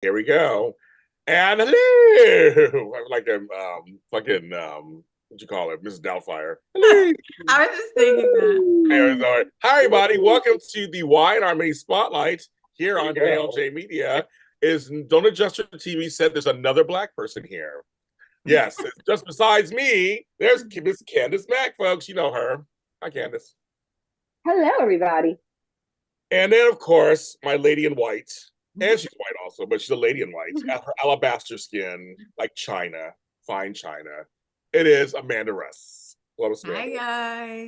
Here we go. And hello. I'm like a fucking what you call it, Mrs. Doubtfire. Hello. I was just thinking that. Hi everybody. Welcome to the Wine Army Spotlight here on JLJ Media. Is Don't Adjust Your TV said there's another black person here. Yes, just besides me, there's Miss Candice Mack, folks. You know her. Hi, Candice. Hello, everybody. And then, of course, my lady in white. And she's white also, but she's a lady in white. Her alabaster skin, like China, fine China. It is Amanda Russ. Hello, Amanda. Hi,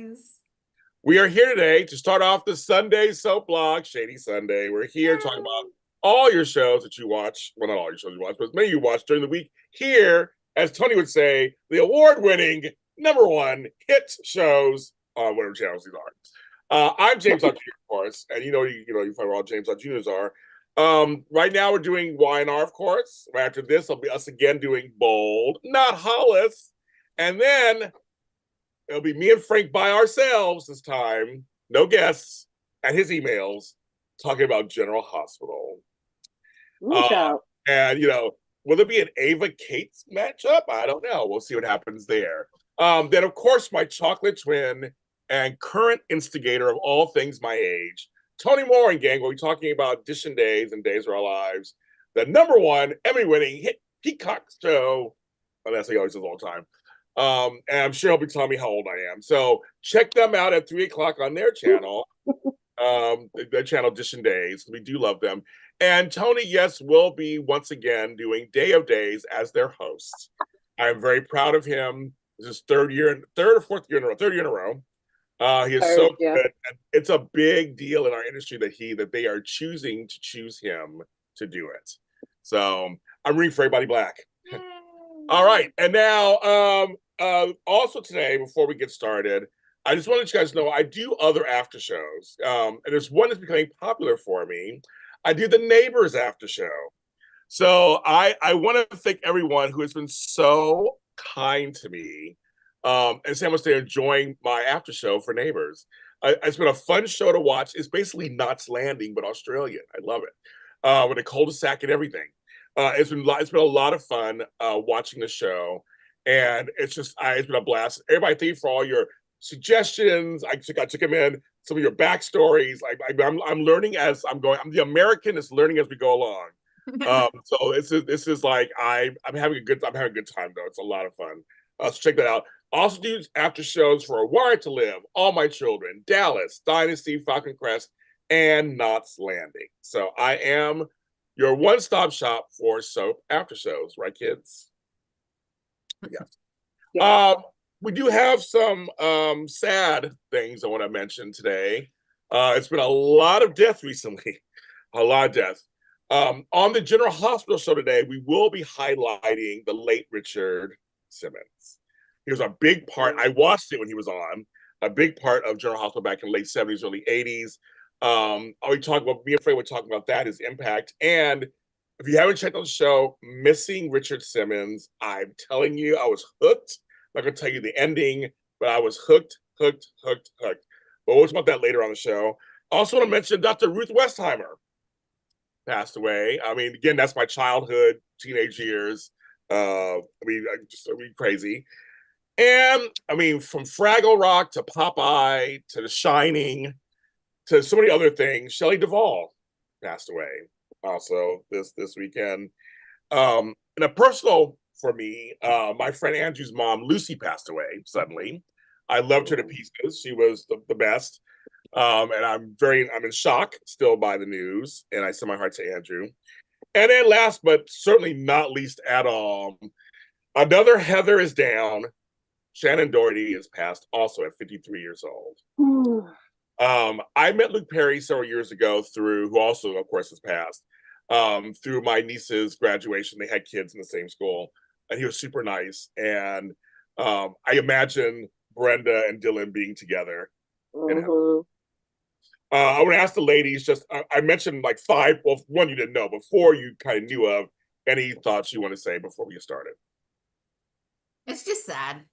guys. We are here today to start off the Sunday soap blog, Shady Sunday. We're here talking about all your shows that you watch. Well, not all your shows you watch, but many you watch during the week. Here, as Tony would say, the award-winning #1 hit shows on whatever channels these are. I'm James Lott Jr., of course, and you find where all James Lott Jr.'s are. Right now we're doing YNR, of course. Right after this, it'll be us again doing Bold, not Hollis, and then it'll be me and Frank by ourselves this time, no guests, and his emails talking about General Hospital. And will there be an Ava Cates matchup? I don't know. We'll see what happens there. Then, of course, my chocolate twin and current instigator of all things my age, Tony Moore and gang, we'll be talking about Dishing Days and Days of Our Lives, the #1 Emmy-winning hit Peacock show. Well, that's what he always says all the time. And I'm sure he'll be telling me how old I am. So check them out at 3 o'clock on their channel, their channel Dishing Days. We do love them. And Tony, yes, will be once again doing Day of Days as their host. I'm very proud of him. This is third or fourth year in a row. He is so good. And it's a big deal in our industry that they are choosing to choose him to do it. So I'm rooting for everybody black. All right. And now, also today, before we get started, I just wanted you guys to know I do other after shows. And there's one that's becoming popular for me. I do the Neighbors after show. So I want to thank everyone who has been so kind to me and say how much they're enjoying my after show for Neighbors. It's been a fun show to watch. It's basically Knots Landing, but Australian. I love it. With a cul-de-sac and everything. It's been a lot of fun watching the show, and it's been a blast. Everybody, thank you for all your suggestions. I took them in some of your backstories. I'm learning as I'm going. I'm the American that's learning as we go along. So this is like I'm having a good time though. It's a lot of fun. So check that out. Also do after shows for A Wired to Live, All My Children, Dallas, Dynasty, Falcon Crest, and Knots Landing. So I am your one-stop shop for soap after shows, right, kids? Yes. Yeah. We do have some sad things I want to mention today. It's been a lot of death recently, a lot of death. On the General Hospital show today, we will be highlighting the late Richard Simmons. He was a big part. I watched it when he was on, a big part of General Hospital back in the late 70s, early 80s. Me and Frey were talking about that, his impact. And if you haven't checked out the show, Missing Richard Simmons, I'm telling you, I was hooked. I'm not going to tell you the ending, but I was hooked. But we'll talk about that later on the show. Also want to mention Dr. Ruth Westheimer passed away. I mean, again, that's my childhood, teenage years. Just crazy. And I mean, from Fraggle Rock to Popeye to The Shining to so many other things, Shelley Duvall passed away also this weekend. And a personal for me, my friend Andrew's mom, Lucy, passed away suddenly. I loved her to pieces. She was the best. And I'm in shock still by the news. And I send my heart to Andrew. And then last but certainly not least at all, another Heather is down. Shannon Doherty is passed also at 53 years old. I met Luke Perry several years ago who also, of course, has passed, through my niece's graduation. They had kids in the same school, and he was super nice. And I imagine Brenda and Dylan being together. I want to ask the ladies, I mentioned like 5, well, one you didn't know, but 4 you kind of knew of. Any thoughts you want to say before we get started? It's just sad.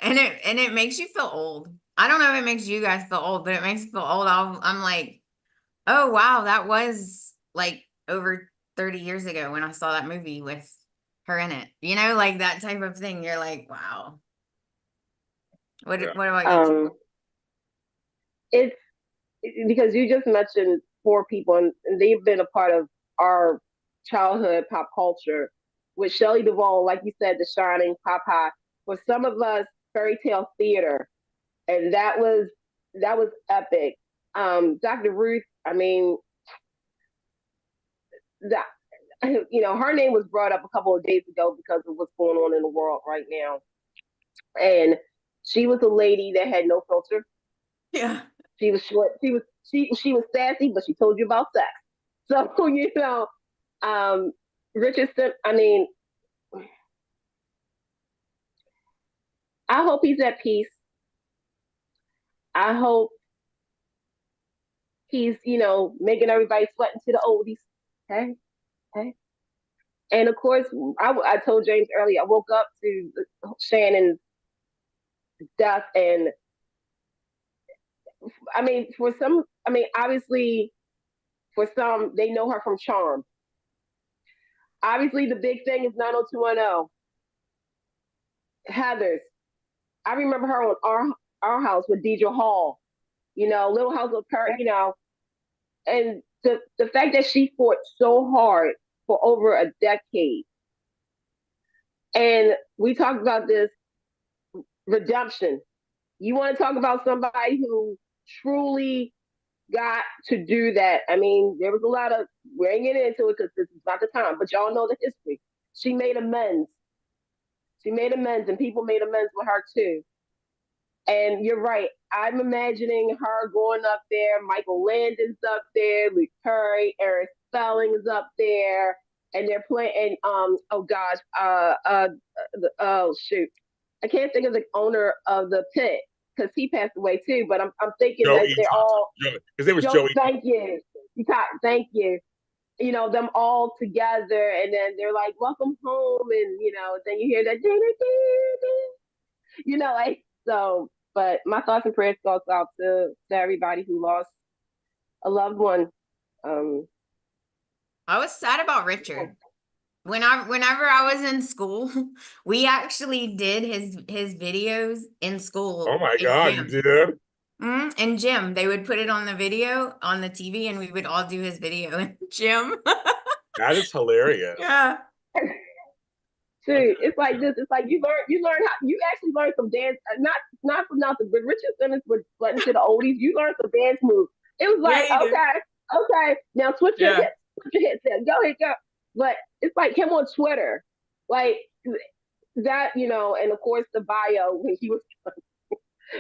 And it makes you feel old. I don't know if it makes you guys feel old, but it makes me feel old. I'm like, oh wow, that was like over 30 years ago when I saw that movie with her in it. You know, like that type of thing. You're like, wow. What about you? It's because you just mentioned four people, and they've been a part of our childhood pop culture. With Shelley Duvall, like you said, The Shining, Papa. For some of us, fairy tale theater, and that was epic. Dr. Ruth, I mean, that her name was brought up a couple of days ago because of what's going on in the world right now, and she was a lady that had no filter. Yeah. She was short. She was sassy, but she told you about sex. So Richardson. I mean, I hope he's at peace. I hope he's making everybody sweating to the oldies. Okay, okay. And of course, I told James earlier. I woke up to Shannon's death, and I mean, obviously, for some, they know her from Charm. Obviously, the big thing is 90210. Heather's. I remember her on our house with Deidre Hall. Little House of Cards. And the fact that she fought so hard for over a decade, and we talked about this redemption. You want to talk about somebody who truly got to do that. I mean, there was a lot of, we ain't getting into it because this is not the time, but y'all know the history. She made amends. And people made amends with her too. And you're right. I'm imagining her going up there. Michael Landon's up there. Luke Perry, Eric Spelling is up there, and they're playing. Oh gosh. Oh shoot. I can't think of the owner of the pit because he passed away too. But I'm thinking Joe that E. they're all. His name was Joey. Thank you. Thank you. Them all together, and then they're like, "Welcome home," and then you hear that, like so. But my thoughts and prayers goes out to everybody who lost a loved one. I was sad about Richard. Whenever I was in school, we actually did his videos in school. Oh my God, you did? In gym, they would put it on the video on the TV, and we would all do his video in gym. That is hilarious. Yeah. Dude, it's like this. It's like you learn how you actually learn some dance. Not for nothing, but Richard Simmons was button to the oldies. You learned some dance moves. It was like, okay, now switch your hips, go ahead, go. But it's like him on Twitter, like that, and of course the bio when he was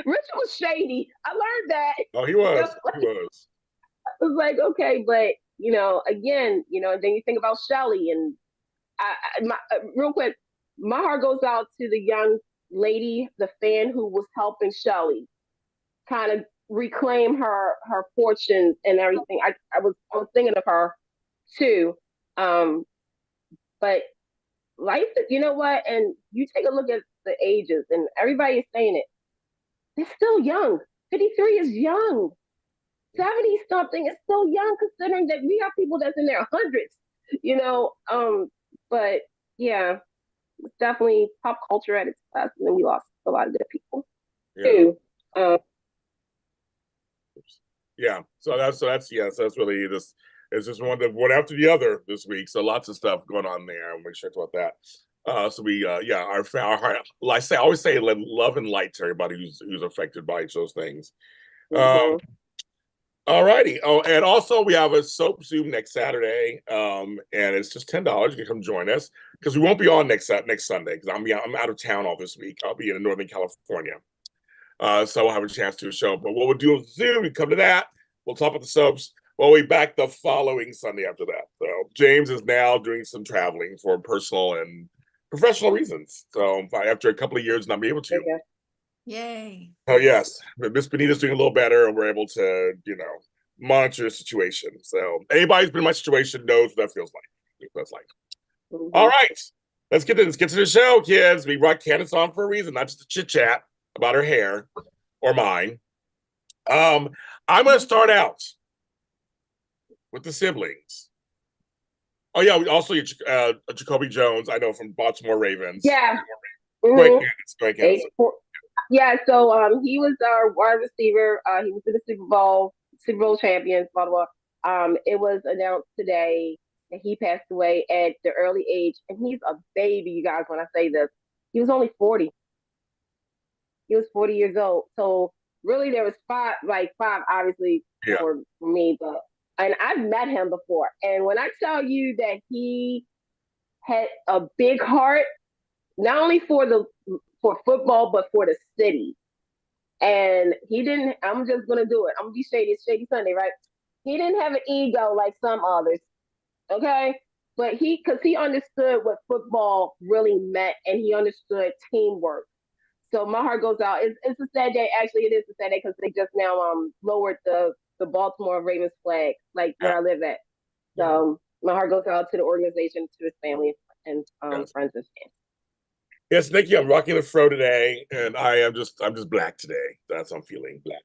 Richard was shady. I learned that. Oh, he was. He was. I was like, okay, but again, and then you think about Shelley and real quick, my heart goes out to the young lady, the fan who was helping Shelley kind of reclaim her fortunes and everything. I was thinking of her too. But life, you know what? And you take a look at the ages, and everybody is saying it. They're still young. 53 is young. 70 something is still young, considering that we have people that's in their hundreds. But yeah, it's definitely pop culture at its best, and then we lost a lot of good people too. Yeah, so that's really just, it's just one after the other this week. So lots of stuff going on there, and we checked about that. So we our like I always say, love and light to everybody who's affected by those things. All righty. Oh, and also we have a soap Zoom next Saturday, and it's just $10. You can come join us because we won't be on next Sunday because I'm out of town all this week. I'll be in Northern California, so we'll have a chance to show. But what we'll do on Zoom, you come to that. We'll talk about the soaps. We'll be back the following Sunday after that. So James is now doing some traveling for personal and professional reasons. So after a couple of years, not be able to. Okay. Yay. Oh yes, Miss Benita's doing a little better, and we're able to, monitor the situation. So anybody who's been in my situation knows what that feels like. That's like. All right, let's get to the show, kids. We brought Candice on for a reason, not just a chit chat about her hair or mine. I'm going to start out with the siblings. Oh yeah, also Jacoby Jones, I know from Baltimore Ravens. Yeah. Go ahead, Candice. Yeah, so he was our wide receiver. He was in the Super Bowl champions, blah blah. It was announced today that he passed away at the early age, and he's a baby, you guys. When I say this, he was only 40. He was 40 years old. So really, there was five, obviously Yeah. for me, but and I've met him before. And when I tell you that he had a big heart, not only for football, but for the city. And he didn't. I'm just gonna do it. I'm gonna be shady. It's Shady Sunday, right? He didn't have an ego like some others. Okay, but because he understood what football really meant, and he understood teamwork. So my heart goes out. It's a sad day. Actually, it is a sad day because they just now lowered the Baltimore Ravens flag, like where I live at. So my heart goes out to the organization, to his family, and friends and fans. Yes, Nikki, I'm rocking the fro today, and I'm just black today. That's I'm feeling black.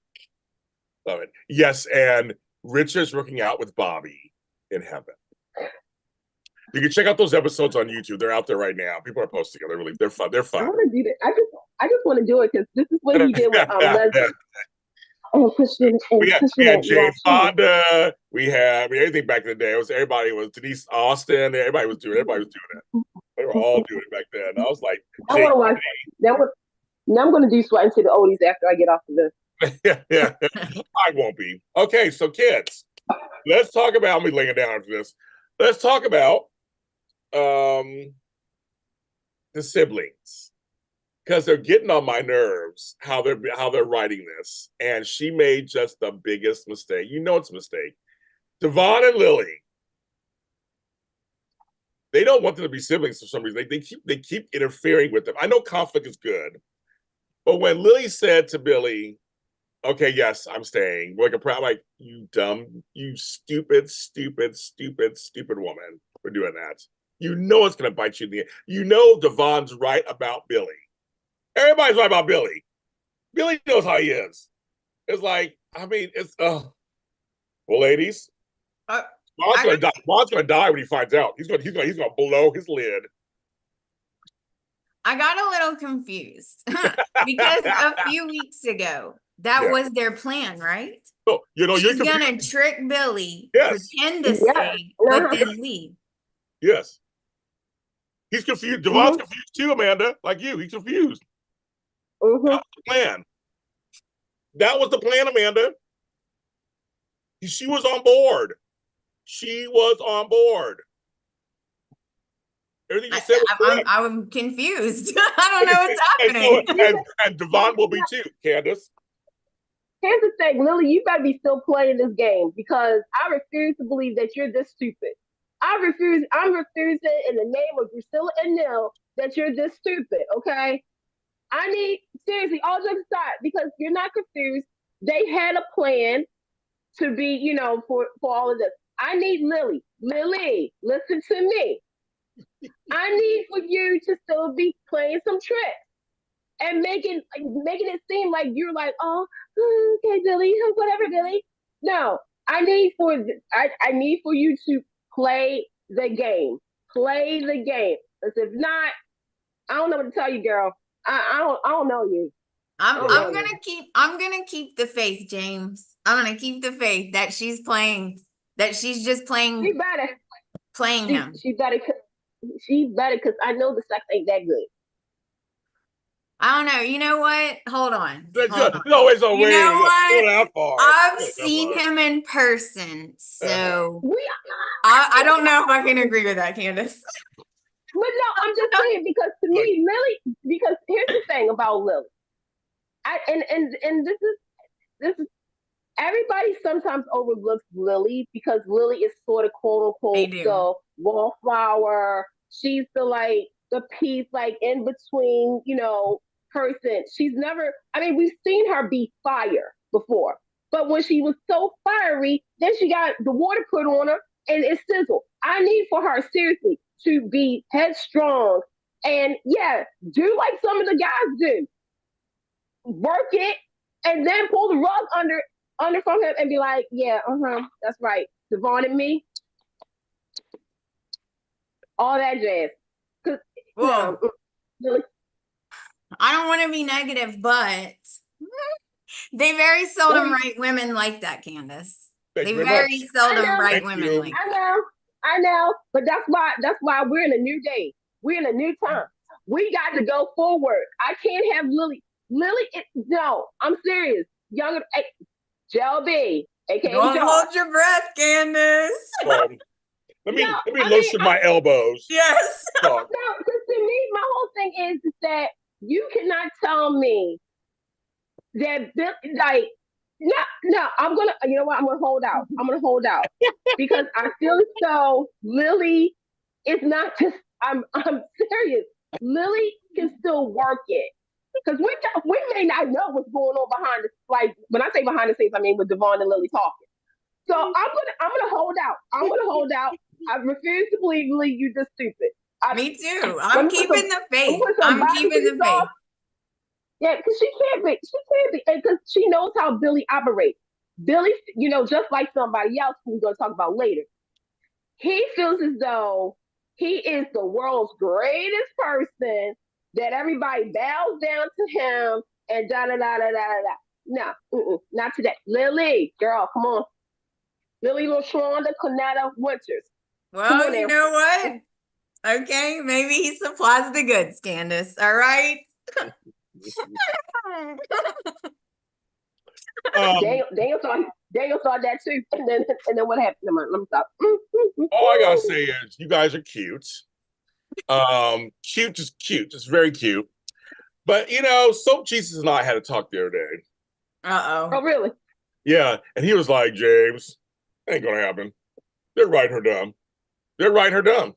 Love it. Yes, and Richard's working out with Bobby in heaven. You can check out those episodes on YouTube. They're out there right now. People are posting them. They're fun. They're fun. I want to do that. I just want to do it because this is what he did with Leslie. Oh, we had Jane Fonda. We had everything back in the day. Everybody was Denise Austin. Everybody was doing it. They were all doing it back then. I was like, I want to watch. Now I'm going to do Sweat into the Oldies after I get off of this. yeah. I won't be. Okay, so kids, let's talk about. I'm laying down after this. Let's talk about the siblings, because they're getting on my nerves how they're writing this, and she made just the biggest mistake. It's a mistake. Devon and Lily, they don't want them to be siblings for some reason. They keep interfering with them. I know conflict is good, but when Lily said to Billy, "Okay, yes, I'm staying," like you dumb, you stupid woman for doing that. It's going to bite you in the end. Devon's right about Billy. Everybody's right about Billy. Billy knows how he is. It's like, well, ladies, Ron's going to die. Ron's going to die when he finds out. He's going to blow his lid. I got a little confused because a few weeks ago, that was their plan, right? So, she's going to trick Billy, pretend to stay, but then leave. Yes. He's confused. Devon's confused too, Amanda. Like you, he's confused. That was the plan. That was the plan, Amanda. She was on board. Everything you said was correct. I'm confused. I don't know what's happening. And Devon will be too, Candice. Here's the thing, Lily, you better be still playing this game because I refuse to believe that you're this stupid. I'm refusing in the name of Drusilla and Neil that you're this stupid, okay? Seriously, all jokes aside, because you're not confused. They had a plan to be, for all of this. I need Lily, listen to me. I need for you to still be playing some tricks and making it seem like you're like, oh, okay, Billy, whatever, Billy. No, I need for you to play the game. Play the game. Because if not, I don't know what to tell you, girl. I don't know you. I'm gonna keep the faith, James. I'm gonna keep the faith that she's just playing. She better playing him. She better because I know the sex ain't that good. I don't know. You know what? Hold on. Always a way. You know what? Far. I've seen him in person, so I don't know if I can agree with that, Candice. But no, I'm just saying because to me, Lily. Because here's the thing about Lily. And this is everybody sometimes overlooks Lily because Lily is sort of quote unquote the wallflower. She's the piece in between, person. She's never, we've seen her be fire before, but when she was so fiery, then she got the water put on her and it sizzled. I need for her seriously to be headstrong and do like some of the guys do. Work it and then pull the rug under from him and be like, that's right. Devon and me, all that jazz. Cause Well, really, I don't want to be negative, but they very seldom write women like that, Candice. They very seldom write women like that. I know, but that's why we're in a new day. We're in a new time. We got to go forward. I can't have Lily. No, I'm serious. Younger, JLB, aka Don't hold your breath, Candice. Let me lotion my elbows. Yes. No, because to me, my whole thing is that you cannot tell me that like no, I'm gonna, you know what, I'm gonna hold out because I feel as though Lily is not just, I'm serious. Lily can still work it because we may not know what's going on behind the, like when I say behind the scenes, I mean with Devon and Lily talking. So I'm gonna hold out. I refuse to believe Lily, you just stupid. Me too. I'm keeping the faith. Yeah, because she can't be, because she knows how Billy operates. Billy, just like somebody else who we're going to talk about later, he feels as though he is the world's greatest person, that everybody bows down to him, and da da da da da da. No, not today. Lily, girl, come on. Lily LaShonda Cornetta Winters. Well, you know what? Okay, maybe he supplies the goods, Candice. All right. Daniel saw that too, and then what happened? Let me stop. All I gotta say is you guys are cute. Cute, just very cute. But Soap Jesus and I had a talk the other day. Oh, really? Yeah, and he was like, James, ain't gonna happen. They're writing her dumb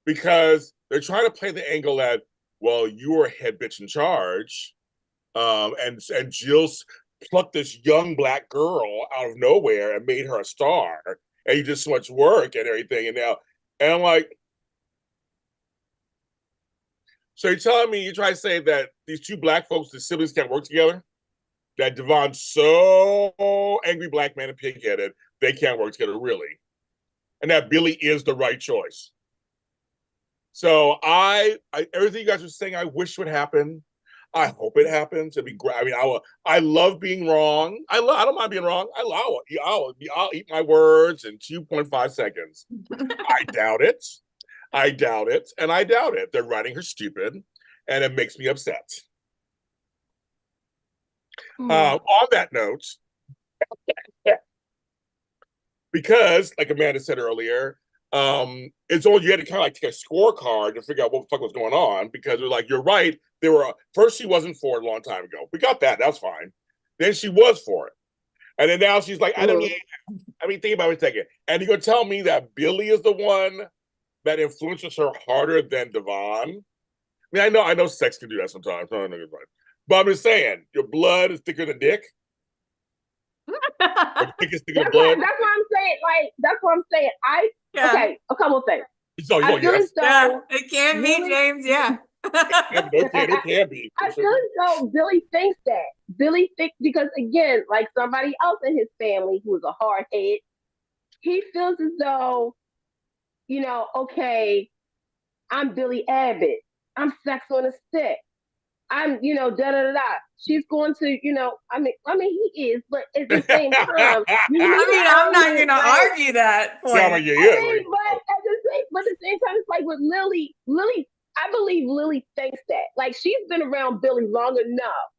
because they're trying to play the angle that, well, you're a head bitch in charge. And Jill's plucked this young Black girl out of nowhere and made her a star. And you did so much work and everything. And I'm like, so you're telling me, you try to say that these two Black folks, the siblings, can't work together? That Devon's so angry Black man and pig-headed, they can't work together, really? And that Billy is the right choice. So everything you guys are saying, I wish would happen. I hope it happens. It'd be great. I mean, I love being wrong. I don't mind being wrong. I'll eat my words in 2.5 seconds. I doubt it. And I doubt it. They're writing her stupid, and it makes me upset. On that note, because like Amanda said earlier, it's all, you had to kind of like take a scorecard to figure out what the fuck was going on, because it was like, you're right. First she wasn't for it a long time ago. We got that. That's fine. Then she was for it. And then now she's like, I mean, think about it a second. And you're going to tell me that Billy is the one that influences her harder than Devon? I mean, I know sex can do that sometimes. But I'm just saying, your blood is thicker than dick. That's what I'm saying. Like, that's what I'm saying. Okay, a couple of things. It can be, James. Yeah. It can be. I feel as though Billy thinks that. Billy thinks, because again, like somebody else in his family who is a hard head, he feels as though, okay, I'm Billy Abbott. I'm sex on a stick. I'm, da da da da. She's going to, I mean, he is, but at the same time, I'm not going to argue that point. But at the same time, it's like with Lily, I believe Lily thinks that. Like, she's been around Billy long enough.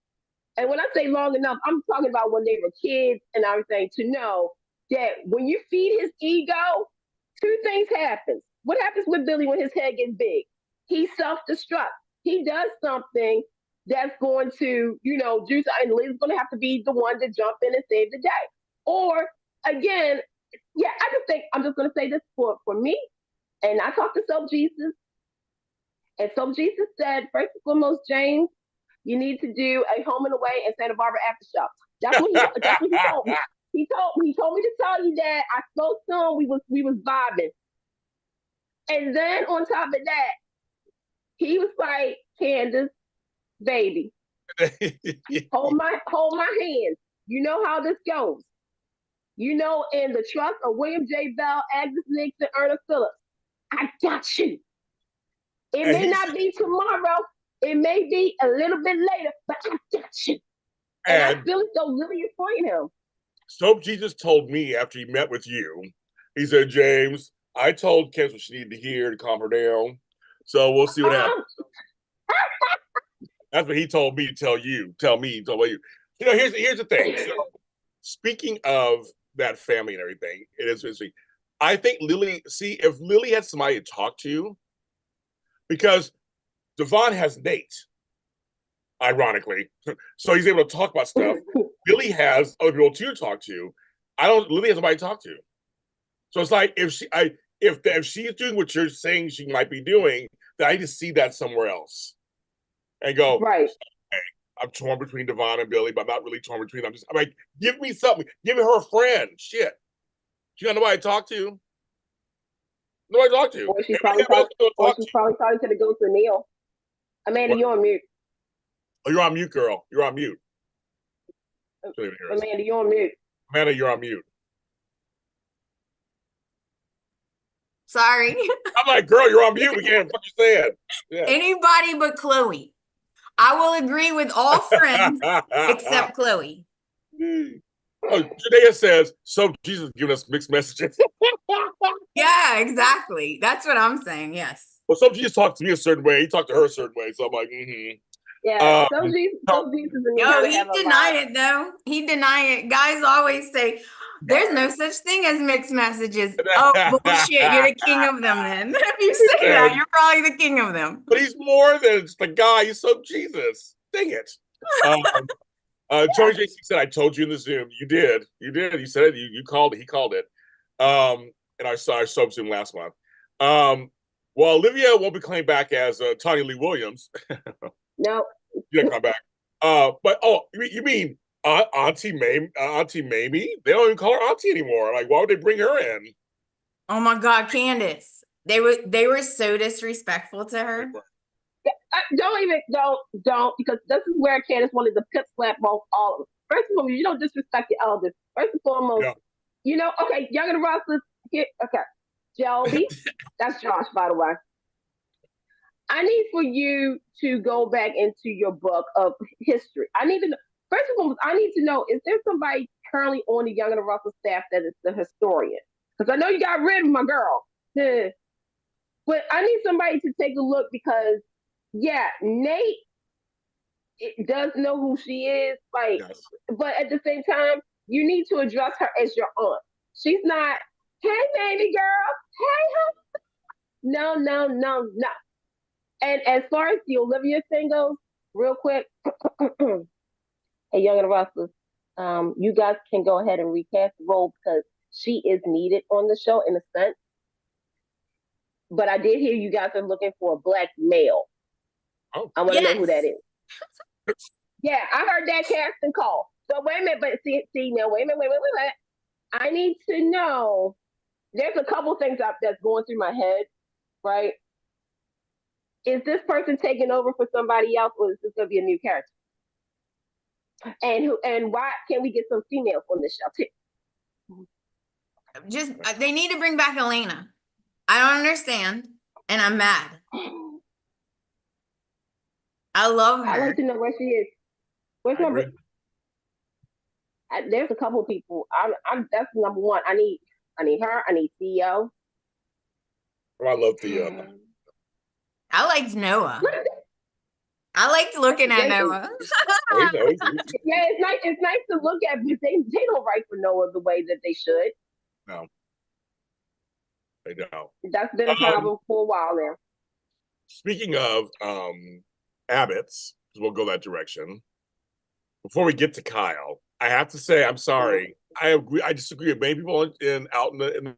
And when I say long enough, I'm talking about when they were kids and everything, to know that when you feed his ego, two things happen. What happens with Billy when his head gets big? He self-destructs. He does something that's going to, do something, and Lily's going to have to be the one to jump in and save the day. Or, again, I'm just going to say this for me, and I talked to Soap Jesus, and Soap Jesus said, first and foremost, James, you need to do a home and away in Santa Barbara after show. That's what he told me. He told me to tell you that. I spoke to him. We was vibing. And then on top of that, he was like, Candice, baby, hold my hand. You know how this goes. In the trust of William J. Bell, Agnes Nix, and Ernest Phillips. I got you. It may not be tomorrow. It may be a little bit later, but I got you. And I feel as though Lily is for him. Soap Jesus told me after he met with you, he said, James, I told Candice what she needed to hear to calm her down. So we'll see what happens. That's what he told me to tell you. Tell me, tell you. You know, here's the thing. So, speaking of that family and everything, it is interesting. I think Lily, if Lily had somebody to talk to, because Devon has Nate, ironically, so he's able to talk about stuff. Lily has other people to talk to. Lily has somebody to talk to. So it's like if she's doing what you're saying she might be doing, then I just see that somewhere else. And go, right. Hey, I'm torn between Devon and Billy, but I'm not really torn between them. I'm like, give me something. Give me her a friend. Shit. She got nobody to talk to. Nobody to talk to. Or she's probably talking to the ghost of Neil. Amanda, you're on mute. Oh, you're on mute, girl. You're on mute. Amanda, you're on mute. Amanda, you're on mute. Sorry. I'm like, girl, you're on mute. We can't fuck you saying. Yeah. Anybody but Chloe. I will agree with all friends except Chloe. Oh, Janaea says, so Jesus giving us mixed messages. Yeah, exactly. That's what I'm saying. Yes. Well, some Jesus talked to me a certain way. He talked to her a certain way. So I'm like, Yeah, some Jesus no, he denied it though. He denied it. Guys always say, there's no such thing as mixed messages. Oh, bullshit. You're the king of them then. If you say that, you're probably the king of them. But he's more than just a guy. He's so Jesus. Dang it. Tony JC said, I told you in the Zoom. You did. You did. You said it. You called it. He called it. And I saw Zoom last month. Well, Olivia won't be coming back as Tanya Lee Williams. No. She didn't come back. But, you mean Auntie Mamie? They don't even call her Auntie anymore. Like, why would they bring her in? Oh my God, Candice. They were so disrespectful to her. Don't, because this is where Candice wanted to pip slap both all of them. First of all, you don't disrespect your elders. First and foremost, okay, Young and the Restless, okay. Joby, that's Josh, by the way. I need for you to go back into your book of history. I need to know, first of all, I need to know, is there somebody currently on the Young and the Restless staff that is the historian? Because I know you got rid of my girl. But I need somebody to take a look because, yeah, Nate does know who she is, like, yes. But at the same time, you need to address her as your aunt. She's not, hey, baby girl, hey, no. And as far as the Olivia thing goes, real quick, hey, Young and the Restless, you guys can go ahead and recast the role because she is needed on the show in a sense. But I did hear you guys are looking for a black male. Oh, I want to know who that is. Yeah, I heard that casting call. So wait a minute, but see now, wait a minute. I need to know. There's a couple things that's going through my head, right? Is this person taking over for somebody else, or is this going to be a new character? And why can't we get some females on this show too? Just they need to bring back Elena. I don't understand, and I'm mad. I love her. I'd like to know where she is. Where's number? There's a couple of people. I'm that's number one. I need her. I need Theo. Oh, I love Theo. I liked Noah. I liked looking at Noah. Yeah, it's nice. It's nice to look at, but they don't write for Noah the way that they should. No, they don't. That's been a problem for a while now. Speaking of Abbotts, we'll go that direction. Before we get to Kyle, I have to say I'm sorry. I agree. I disagree with many people out in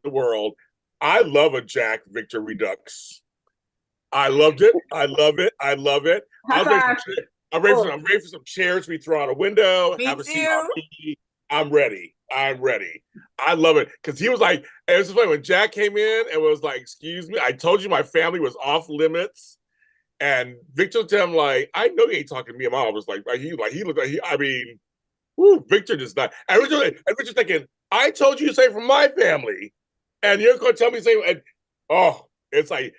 the world. I love a Jack Victor Redux. I loved it. I love it. I'm ready for some chairs we throw out a window. Have a seat on me. I'm ready. I love it. Because he was like, it was funny when Jack came in and was like, excuse me, I told you my family was off limits. And Victor told him, like, I know you ain't talking to me. And my mom was like he looked like Victor just not. And Richard's thinking, I told you to say from my family. And you're going to tell me, it's like,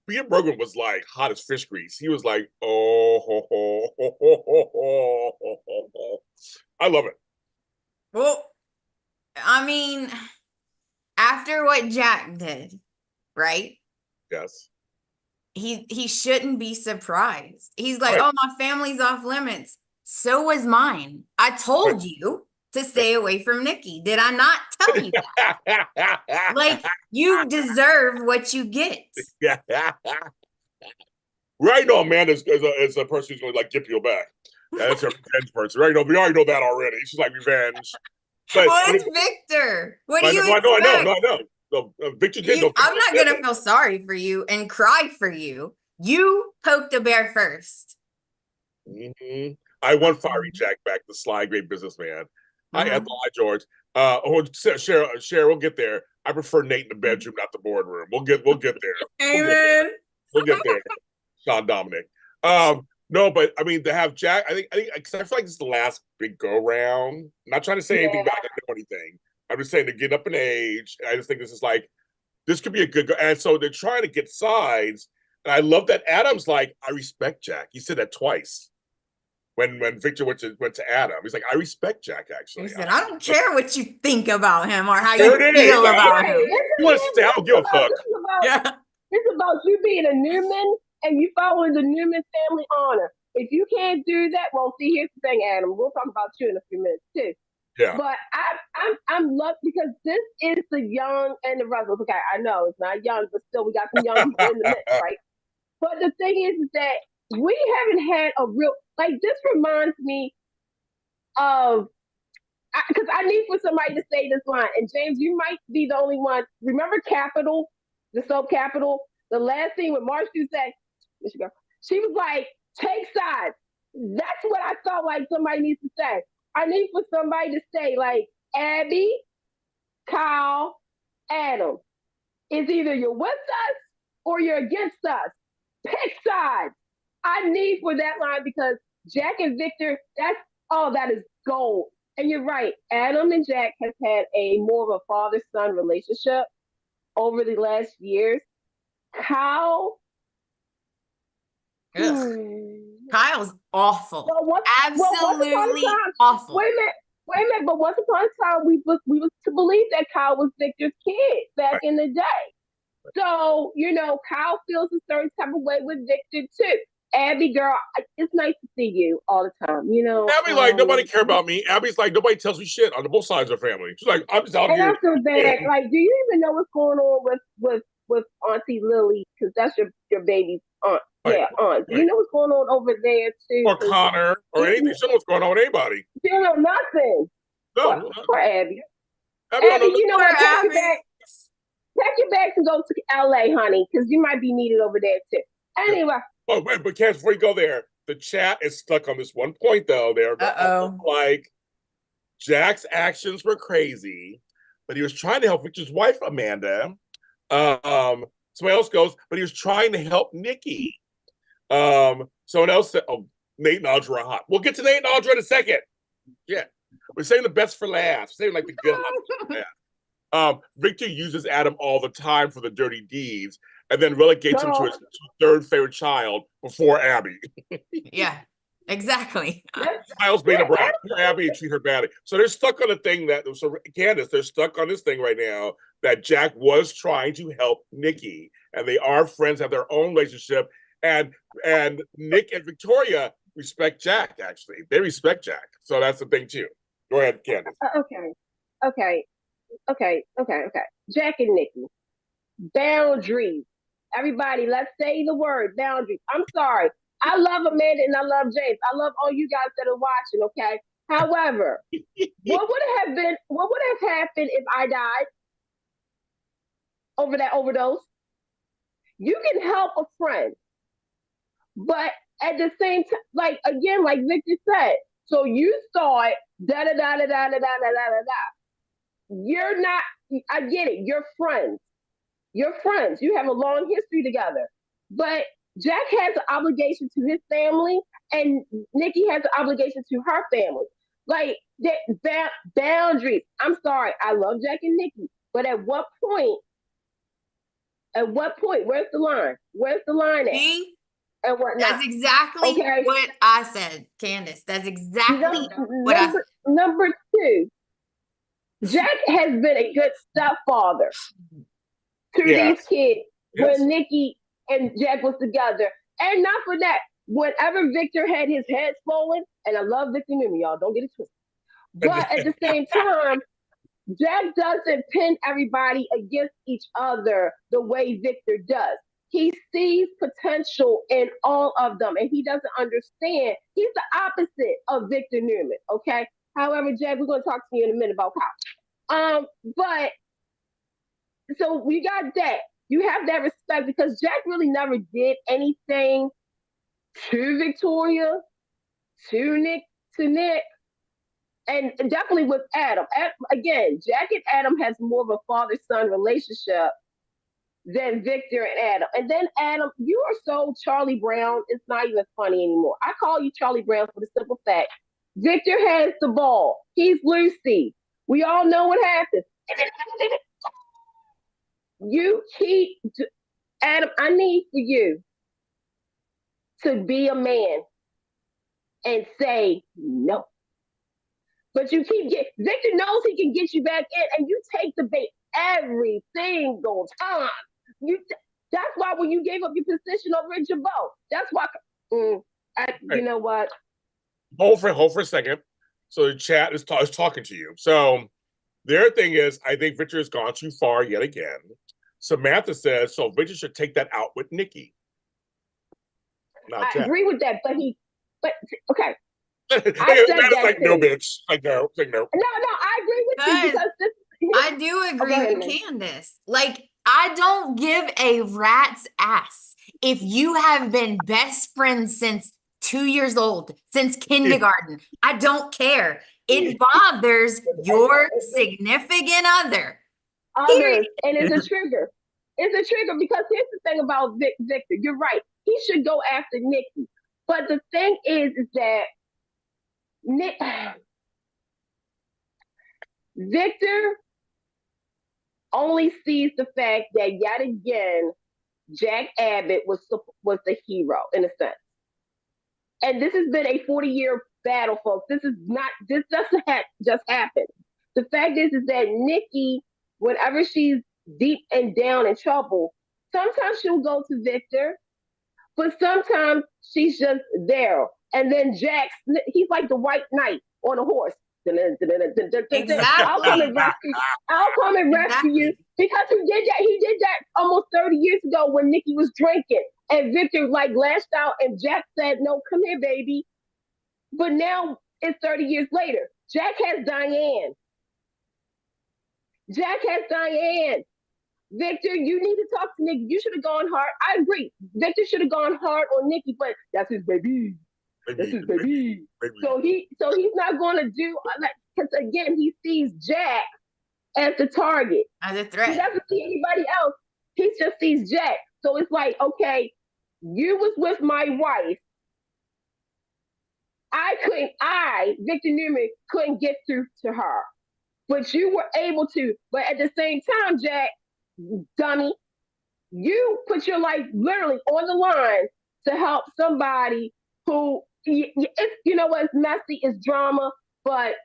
Peter Bergman was like hot as fish grease. He was like, oh, ho, ho, ho, ho, ho, ho, ho, ho. I love it. Well, I mean, after what Jack did, right? Yes. He shouldn't be surprised. He's like, Right. oh, my family's off limits. So was mine. I told you to stay away from Nikki. Did I not tell you that? Like, you deserve what you get. Right. No, Amanda is a person who's going to like get people back. That's her revenge person. Right. No, we already know that already. She's like revenge. But well, it's Victor. What do you expect? I know. No, Victor did. I'm not going to feel sorry for you and cry for you. You poked the bear first. Mm-hmm. I want Fiery Jack back, the sly, great businessman. Hi, Ethel. Hi, George. Cheryl, we'll get there. I prefer Nate in the bedroom, not the boardroom. We'll get there. Amen. We'll get there. Sean Dominic. No, but I mean to have Jack. I think because I feel like this is the last big go round. I'm not trying to say anything bad or anything. I'm just saying they're getting up in age. And I just think this could be a good go. And so they're trying to get sides. And I love that Adam's like, I respect Jack. He said that twice. When Victor went to Adam, he's like, I respect Jack, actually. He said, I don't care what you think about him or how you feel about him. You want to say, I don't give a fuck. It's about you being a Newman and you following the Newman family honor. If you can't do that, well, see, here's the thing, Adam. We'll talk about you in a few minutes, too. Yeah. But I'm lucky because this is the young and the Russells. Okay, I know it's not young, but still we got some young people in the mix, right? But the thing is that we haven't had a real, like, this reminds me of, because I need for somebody to say this line, and James, you might be the only one. Remember Capital, the soap Capital? The last thing with Marcia said, she was like, take sides. That's what I felt like somebody needs to say. I need for somebody to say, like, Abby, Kyle, Adam. It's either you're with us or you're against us. Pick sides. I need for that line because Jack and Victor, that is gold. And you're right. Adam and Jack has had a more of a father-son relationship over the last years. Kyle. Kyle's awful. Absolutely awful. Wait a minute. But once upon a time, we was to believe that Kyle was Victor's kid back in the day. So, Kyle feels a certain type of way with Victor too. Abby, girl, it's nice to see you all the time. Abby, like, nobody care about me. Abby's like, nobody tells me shit on both sides of the family. She's like, I'm just out here. I feel bad. Like, do you even know what's going on with Auntie Lily? Because that's your baby's aunt. Right. Yeah, aunt. Do you know what's going on over there too? Or Connor, or anything. She knows what's going on with anybody. She don't know nothing. No. For Abby. Abby, you know what? Pack your bags and go to LA, honey, because you might be needed over there too. Anyway. Oh, wait, but Candice, before you go there, the chat is stuck on this one point, though. They're like, Jack's actions were crazy, but he was trying to help Victor's wife, Amanda. Somebody else goes, but he was trying to help Nikki. Someone else said, Nate and Audra are hot. We'll get to Nate and Audra in a second. Yeah. We're saving the best for last. We're saving like the good hot. Victor uses Adam all the time for the dirty deeds, and then relegates him to his third favorite child before Abby. Yeah, exactly. Kyle's being a brat. Abby and treat her badly. So they're stuck on a thing Candice, they're stuck on this thing right now that Jack was trying to help Nikki, and they are friends, have their own relationship, and Nick and Victoria respect Jack, actually. They respect Jack. So that's the thing too. Go ahead, Candice. Okay. Jack and Nikki. Boundaries. Everybody, let's say the word boundaries. I'm sorry. I love Amanda and I love James. I love all you guys that are watching, okay? However, what would have happened if I died over that overdose? You can help a friend, but at the same time, like Victor said, so you saw it, You're not, I get it, you're friends. You're friends. You have a long history together. But Jack has an obligation to his family, and Nikki has an obligation to her family. Like, boundaries. I'm sorry. I love Jack and Nikki. But at what point, At what point? Where's the line? Where's the line at? See? And whatnot. That's exactly what I said, Candice. That's exactly what I said. Number two, Jack has been a good stepfather to these kids when Nikki and Jack was together. And not for that, whenever Victor had his head swollen, and I love Victor Newman, y'all, don't get it twisted. But at the same time, Jack doesn't pin everybody against each other the way Victor does. He sees potential in all of them, and he doesn't understand. He's the opposite of Victor Newman, okay? However, Jack, we're going to talk to you in a minute about how. But, so we got that. You have that respect because Jack really never did anything to Victoria, to Nick, and definitely with Adam. Again, Jack and Adam has more of a father-son relationship than Victor and Adam. And then Adam, you are so Charlie Brown, it's not even funny anymore. I call you Charlie Brown for the simple fact, Victor has the ball. He's Lucy. We all know what happens. You keep, Adam, I need for you to be a man and say no. But you keep Victor knows he can get you back in, and you take the bait every single time. That's why when you gave up your position over at Jabot, that's why. You know what? Hold for a second. So the chat is talking to you. So their thing is, I think Victor has gone too far yet again. Samantha says, so Victor should take that out with Nikki. I agree with that, but okay. I said that like, no, bitch. Like, no. No, I agree with you because I do agree with Candice. Like, I don't give a rat's ass if you have been best friends since 2 years old, since kindergarten. I don't care. It bothers your significant other. Others, and it's a trigger. It's a trigger because here's the thing about Victor. You're right. He should go after Nikki. But the thing is that Victor only sees the fact that yet again, Jack Abbott was the hero in a sense. And this has been a 40-year battle, folks. This doesn't just happen. The fact is that Nikki, whenever she's deep and down in trouble, sometimes she'll go to Victor, but sometimes she's just there. And then Jack, he's like the white knight on a horse. Exactly. I'll come and rescue you because he did that almost 30 years ago when Nikki was drinking and Victor like lashed out and Jack said, no, come here, baby. But now it's 30 years later. Jack has Diane. Victor, you need to talk to Nikki. You should have gone hard. I agree. Victor should have gone hard on Nikki, but that's his baby. That's his baby. So he's not going to do like because again he sees Jack as the target, as a threat. He doesn't see anybody else. He just sees Jack. So it's like, okay, you was with my wife. Victor Newman, couldn't get through to her, but you were able to. But at the same time, Jack, dummy, you put your life literally on the line to help somebody who. It's, you know what? It's messy. It's drama, but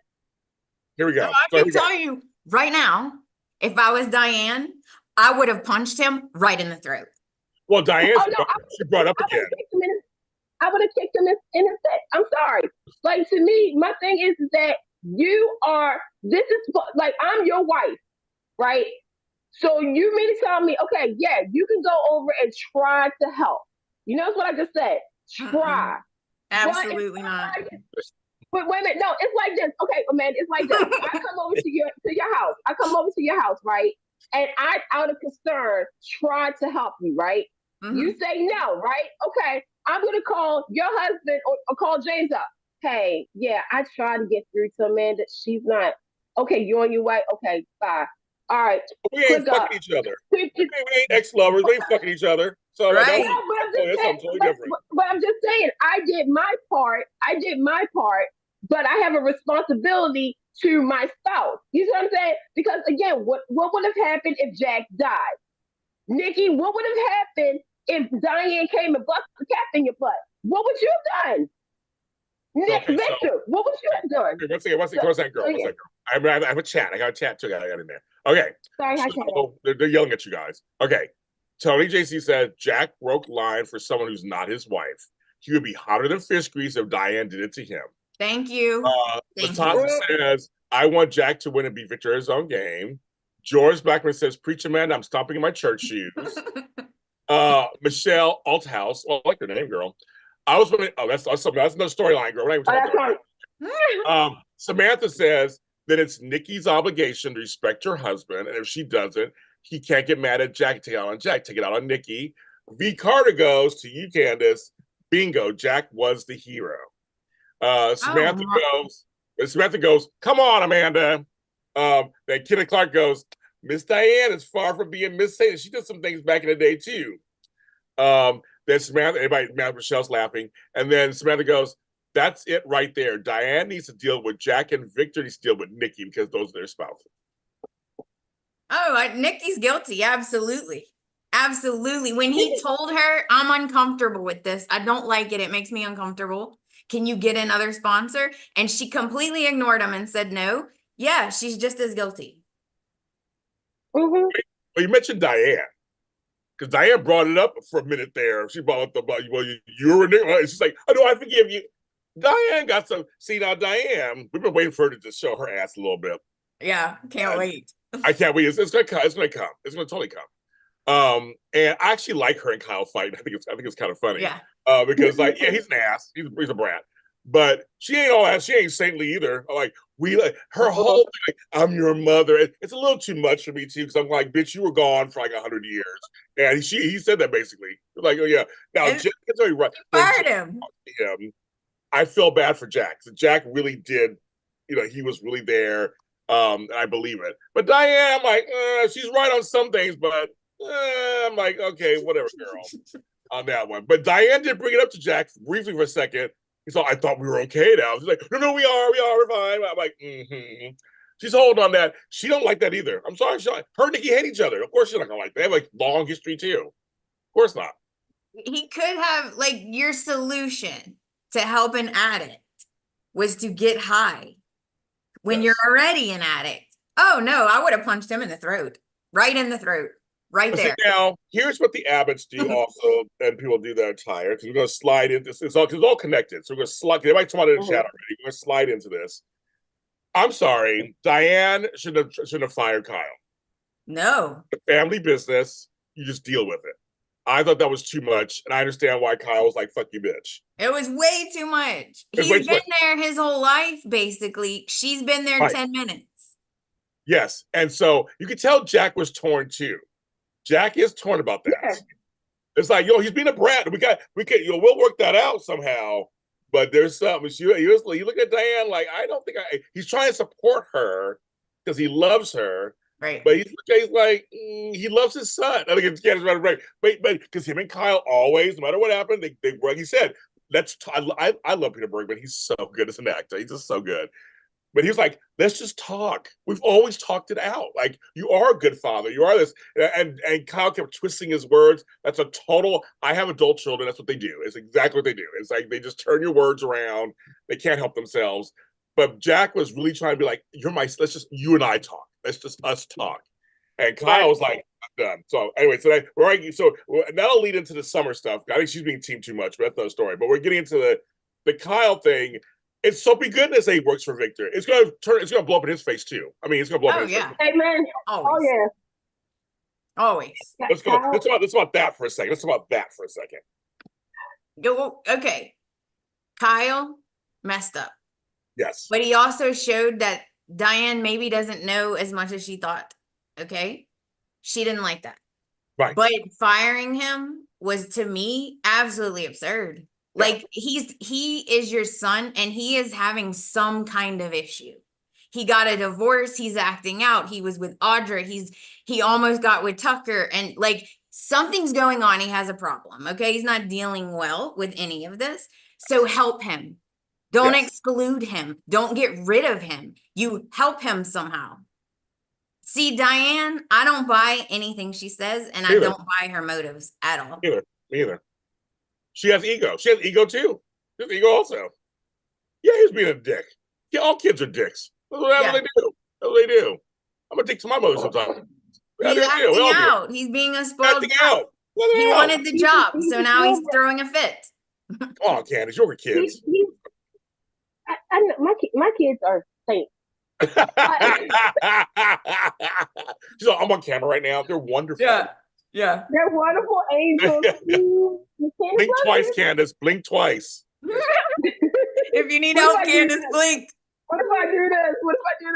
here we go. I can tell you right now, if I was Diane, I would have punched him right in the throat. Well, Diane, she brought up again. I would have kicked him in his head. I'm sorry. Like to me, my thing is that you are. This is like I'm your wife, right? So you mean to tell me, okay, yeah, you can go over and try to help. You know what I just said? Try. Absolutely not. But wait a minute, no, it's like this. Okay, man, it's like this. I come over to your house. I come over to your house, right? And I, out of concern, try to help you, right? Mm-hmm. You say no, right? Okay, I'm gonna call your husband or call James up. Hey, yeah, I tried to get through to Amanda. She's not. Okay, you're on your way. Okay, bye. All right. We ain't fucking each other. We ain't ex-lovers. We ain't fucking each other. So right. But I'm just saying, I did my part, but I have a responsibility to my spouse. You see what I'm saying? Because again, what would have happened if Jack died? Nikki, what would have happened if Diane came and busted the cap in your butt? What would you have done? Victor, what would you have done? One second, girl. I have a chat. I got a chat too. I got in there. Okay. Sorry, so they're yelling at you guys. Okay. Tony JC said Jack broke line for someone who's not his wife. He would be hotter than fish grease if Diane did it to him. Thank you. Latasha says, I want Jack to win and beat Victor in his own game. George Blackman says, Preacher Man, I'm stomping in my church shoes. Michelle Althouse, I like your name, girl. I was wondering, that's no storyline, girl. We're not even talking about Samantha says that it's Nikki's obligation to respect her husband, and if she doesn't, he can't get mad at Jack. Take it out on Jack. Take it out on Nikki. V. Carter goes to you, Candice. Bingo. Jack was the hero. Samantha goes. Come on, Amanda. Then Kenneth Clark goes. Miss Diane is far from being Miss Satan. She did some things back in the day too. Then Samantha, Michelle's laughing, and then Samantha goes. That's it right there. Diane needs to deal with Jack, and Victor needs to deal with Nikki because those are their spouses. Oh, Nikki's guilty. Absolutely. Absolutely. When he told her, I'm uncomfortable with this. I don't like it. It makes me uncomfortable. Can you get another sponsor? And she completely ignored him and said no. Yeah, she's just as guilty. Mm-hmm. Well, you mentioned Diane. Because Diane brought it up for a minute there. She brought up you're in there. She's like, oh, no, I forgive you. Diane got some. See, now, Diane, we've been waiting for her to just show her ass a little bit. Yeah, can't wait. I can't wait. It's gonna come. It's gonna come. It's gonna totally come. And I actually like her and Kyle fighting. I think it's kind of funny. Yeah. Because he's an ass. He's a brat. But she ain't all that. She ain't saintly either. Like her whole thing, I'm your mother. It's a little too much for me too. Because I'm like, bitch, you were gone for like 100 years. And he said that basically. Like, oh yeah. Now Jack is very right. Fired him. I feel bad for Jack. So Jack really did. He was really there. And I believe it. But Diane, I'm like, she's right on some things, but I'm like, okay, whatever, girl, on that one. But Diane did bring it up to Jack briefly for a second. He's like, I thought we were okay now. She's like, no, we are, we're fine. I'm like, She's holding on that. She don't like that either. I'm sorry. Her and Nikki hate each other. Of course she's not gonna like that. They have like long history too. Of course not. He could have, like, your solution to help an addict was to get high when you're already an addict. Oh no, I would have punched him in the throat. Right in the throat. Right there. Now, here's what the Abbotts do also, and people do that attire, because we're going to slide into this. It's all connected. So we're going to slide. Everybody talking about it in the chat already. We're going to slide into this. I'm sorry. Diane shouldn't have fired Kyle. No. The family business, you just deal with it. I thought that was too much, and I understand why Kyle was like, fuck you, bitch. It was way too much. He's been there his whole life, basically. She's been there 10 minutes. Yes, and so you could tell Jack was torn too. Jack is torn about that. Yeah. It's like, he's being a brat. We'll work that out somehow. But there's something. You look at Diane like, I don't think he's trying to support her because he loves her. Right. But he's like, he loves his son. I think it's right. But because him and Kyle always, no matter what happened, they work. He said, I love Peter Bergman. He's so good as an actor. He's just so good. But he was like, let's just talk. We've always talked it out. Like, you are a good father. You are this. And Kyle kept twisting his words. That's a total, I have adult children. That's what they do. It's exactly what they do. It's like, they just turn your words around. They can't help themselves. But Jack was really trying to be like, let's just, you and I talk. Let's just us talk. And Kyle was like, I'm done. So anyway, so that'll lead into the summer stuff. I think she's being teamed too much, but that's another story. But we're getting into the Kyle thing. It's soapy goodness that he works for Victor. It's gonna blow up in his face too. I mean, it's gonna blow up in his face. Amen. Always. Oh yeah. Always. Let's talk about that for a second. Okay. Kyle messed up. Yes. But he also showed that Diane maybe doesn't know as much as she thought. Okay. She didn't like that. Right. But firing him was, to me, absolutely absurd. Like, he is your son, and he is having some kind of issue. He got a divorce. He's acting out. He was with Audra. He almost got with Tucker, and like, something's going on. He has a problem. Okay. He's not dealing well with any of this. So help him. Don't exclude him. Don't get rid of him. You help him somehow. See, Diane, I don't buy anything she says, and I don't buy her motives at all. Me either. She has ego. She has ego too. She has ego also. Yeah, he's being a dick. Yeah, all kids are dicks. That's what they do. That's what they do. I'm a dick to my mother sometimes. He's acting out. He's being a spoiled brat. He wanted the job, so now he's throwing a fit. Come on, Candice, you're with kids. My kids are saints. She's like, I'm on camera right now. They're wonderful. Yeah. They're wonderful angels. Blink twice, Candice. Blink twice. If you need help, Candice, blink. What if I do this? What if I do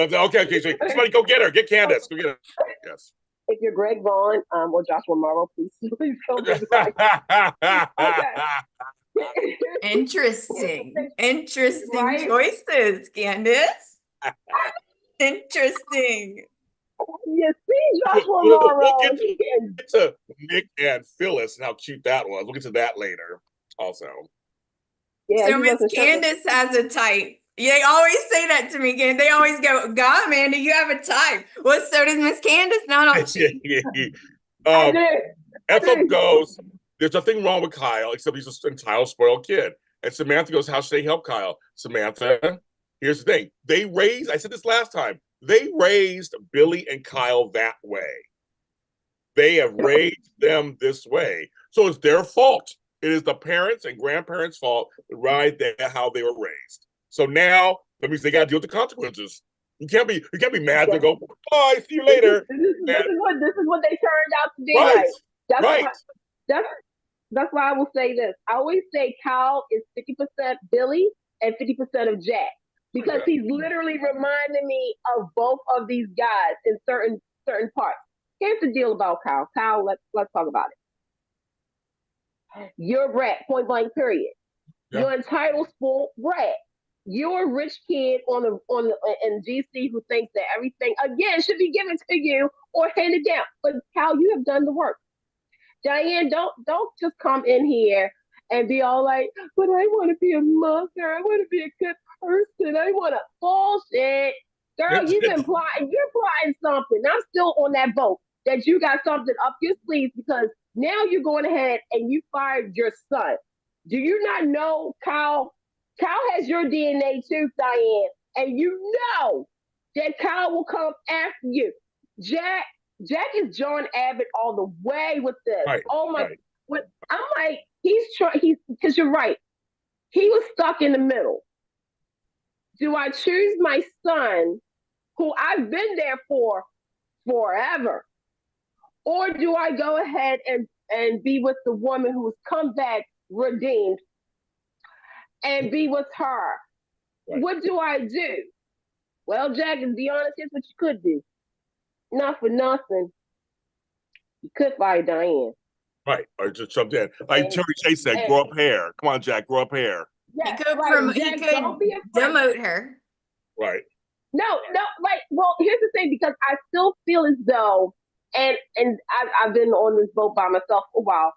this? Okay. So somebody go get her. Get Candice. Go get her. Yes. If you're Greg Vaughn or Joshua Morrow, please come back. Interesting choices, Candice. Interesting. You see, Joshua Morrow. We'll get to Nick and Phyllis and how cute that was. We'll get to that later also. Yeah, so Miss Candice has a type. They always say that to me. They always go, God, Amanda, you have a type. Well, so does Miss Candice. No, Ethel goes, there's nothing wrong with Kyle, except he's just an entitled, spoiled kid. And Samantha goes, how should they help Kyle? Samantha, here's the thing. I said this last time, they raised Billy and Kyle that way. They have raised them this way. So it's their fault. It is the parents and grandparents' fault, right there, how they were raised. So now that means they got to deal with the consequences. You can't be mad to go, bye, see you later. This is what they turned out to be. Right. That's why I will say this. I always say Kyle is 50% Billy and 50% of Jack, because he's literally reminding me of both of these guys in certain parts. Here's the deal about Kyle. Kyle, let's talk about it. You're a brat, point blank, period. Yeah. You're entitled, spoiled brat. You're a rich kid in GC who thinks that everything again should be given to you or handed down. But Kyle, you have done the work. Diane, don't just come in here and be all like, but I want to be a mother. I want to be a good person. I want to bullshit. Girl, you're plotting something. I'm still on that boat that you got something up your sleeves, because now you're going ahead and you fired your son. Do you not know Kyle? Kyle has your DNA too, Diane. And you know that Kyle will come after you. Jack is John Abbott all the way with this. Right, oh my! Right. I'm like, because you're right. He was stuck in the middle. Do I choose my son, who I've been there for forever, or do I go ahead and be with the woman who's come back redeemed and be with her? Right. What do I do? Well, Jack, to be honest, here's what you could do. Not for nothing, you could fire Diane. Right, or just jump in. Like Terry Chase said, grow up hair. Come on, Jack, grow up hair. Yeah, he could demote her. Right. No, well, here's the thing, because I still feel as though, and I've been on this boat by myself for a while.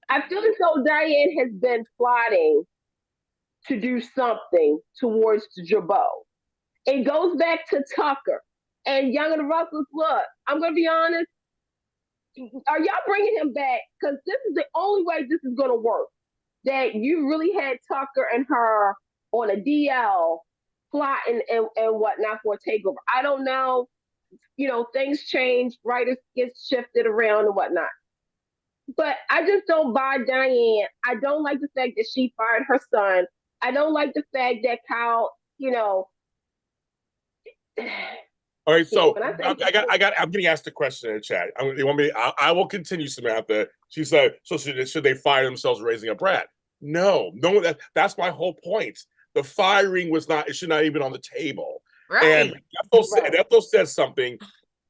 I feel as though Diane has been plotting to do something towards Jabot. It goes back to Tucker. And Young and the Rustlers, look, I'm going to be honest. Are y'all bringing him back? Because this is the only way this is going to work. That you really had Tucker and her on a DL plotting and whatnot for a takeover. I don't know. Things change. Writers get shifted around and whatnot. But I just don't buy Diane. I don't like the fact that she fired her son. I don't like the fact that Kyle, All right, so I'm getting asked a question in the chat. I will continue, Samantha. She said, so should they fire themselves raising a brat? No, that's my whole point. The firing it should not even on the table. Right. And Ethel says something.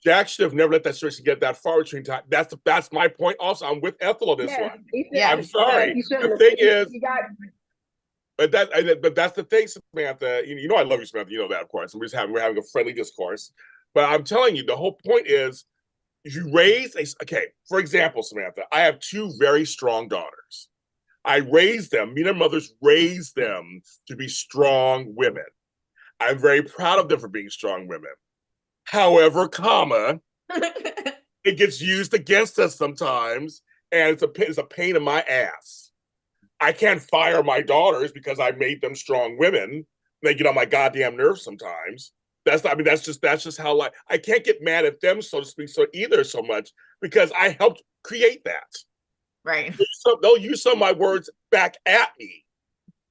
Jack should have never let that situation get that far between time. That's my point also. I'm with Ethel on this one. I'm sorry. The thing is, but that's the thing, Samantha. I love you, Samantha. You know that, of course. We're having a friendly discourse. But I'm telling you, the whole point is, you raise for example, Samantha, I have two very strong daughters. I raised them. Me and their mothers raised them to be strong women. I'm very proud of them for being strong women. However, comma, it gets used against us sometimes, and it's a pain in my ass. I can't fire my daughters because I made them strong women. They get on my goddamn nerves sometimes. That's just how life. I can't get mad at them, so to speak, so much because I helped create that. Right. So they'll use some of my words back at me,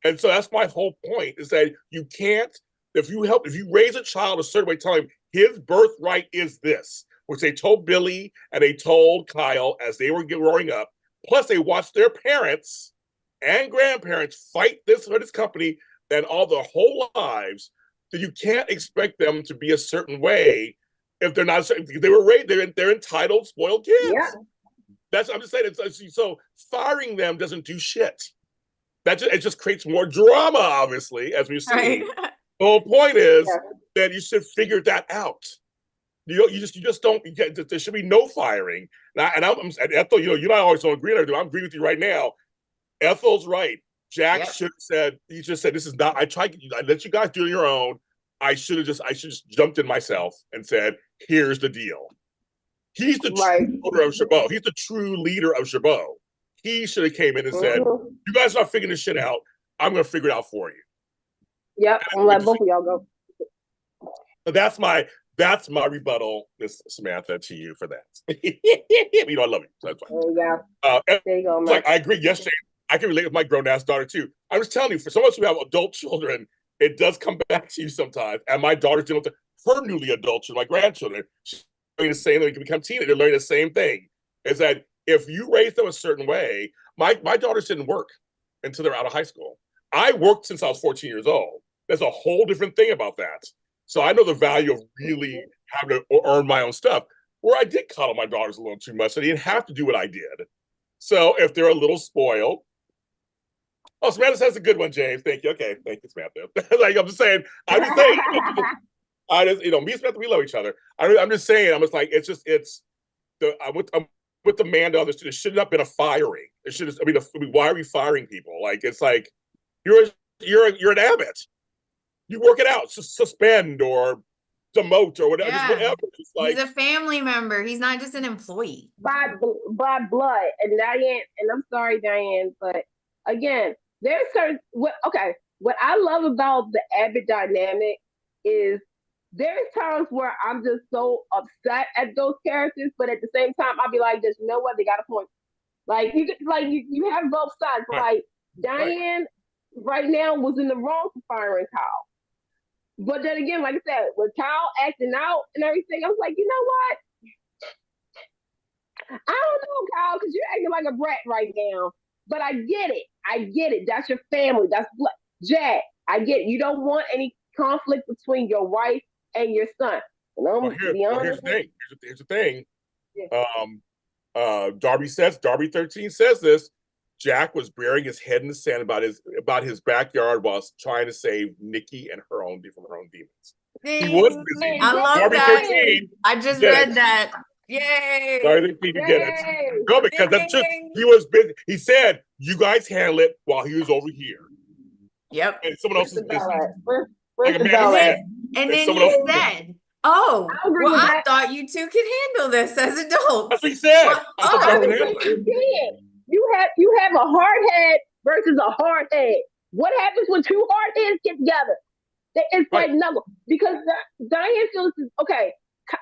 and so that's my whole point: is that you can't. If you raise a child a certain way, tell him his birthright is this, which they told Billy and they told Kyle as they were growing up. Plus, they watched their parents and grandparents fight this for this company and all their whole lives. That you can't expect them to be a certain way if they're not. If they were raised, they're entitled, spoiled kids. Yeah. I'm just saying. So firing them doesn't do shit. It just creates more drama, obviously, as we've seen. Right. The whole point is that you should figure that out. You just don't. There should be no firing. And Ethel, you and I always don't agree. I'm agreeing with you right now. Ethel's right. Jack should have said. He just said, "This is not." I let you guys do it on your own. I should have just jumped in myself and said, "Here's the deal." He's the true owner of Chabot. He's the true leader of Chabot. He should have came in and said, "You guys are not figuring this shit out. I'm going to figure it out for you." Yep, I'm let both of y'all go. That's my rebuttal, Miss Samantha, to you for that. I love you. So that's fine. There you go. Like I agree. Yesterday, I can relate with my grown-ass daughter too. I was telling you, for some of us who have adult children, it does come back to you sometimes. And my daughter's dealing with her newly adult children, my grandchildren. She's learning the same thing. They can become teenagers. They're learning the same thing. Is that if you raise them a certain way, my daughters didn't work until they're out of high school. I worked since I was 14 years old. There's a whole different thing about that. So I know the value of really having to earn my own stuff. Where I did coddle my daughters a little too much, so they didn't have to do what I did. So if they're a little spoiled, Samantha says a good one, James. Thank you. Okay, thank you, Samantha. Like I'm just saying, me and Samantha, we love each other. I'm just saying, I'm with the man down there. It should not have been a firing. It should have. Why are we firing people? Like it's like you're an Abbott. You work it out, suspend or demote or whatever. Yeah. Just whatever. Just like, he's a family member. He's not just an employee. By blood. And Diane, and I'm sorry, Diane, but again, there's certain what I love about the Abbott dynamic is there's times where I'm just so upset at those characters, but at the same time, I'll be like, "Just you know what? They got a point." Like you have both sides. Right. Like Diane, right now was in the wrong for firing Kyle. But then again, like I said, with Kyle acting out and everything, I was like, you know what? I don't know, Kyle, because you're acting like a brat right now. But I get it. That's your family. That's Jack. I get it. You don't want any conflict between your wife and your son. Here's the thing. Yeah. Darby 13 says this. Jack was burying his head in the sand about his backyard while trying to save Nikki and her own demons. He was busy. I love Darby that. 13, I just read that. Yay! Darby 13, you get it. No, because that's true. He was busy. He said, "You guys handle it," while he was over here. Yep. And someone else is busy. And then he said, "Oh, well, I thought you two could handle this as adults." That's what he said. You have a hard head versus a hard head. What happens when two hard heads get together? It's like knuckle. Because Diane feels okay.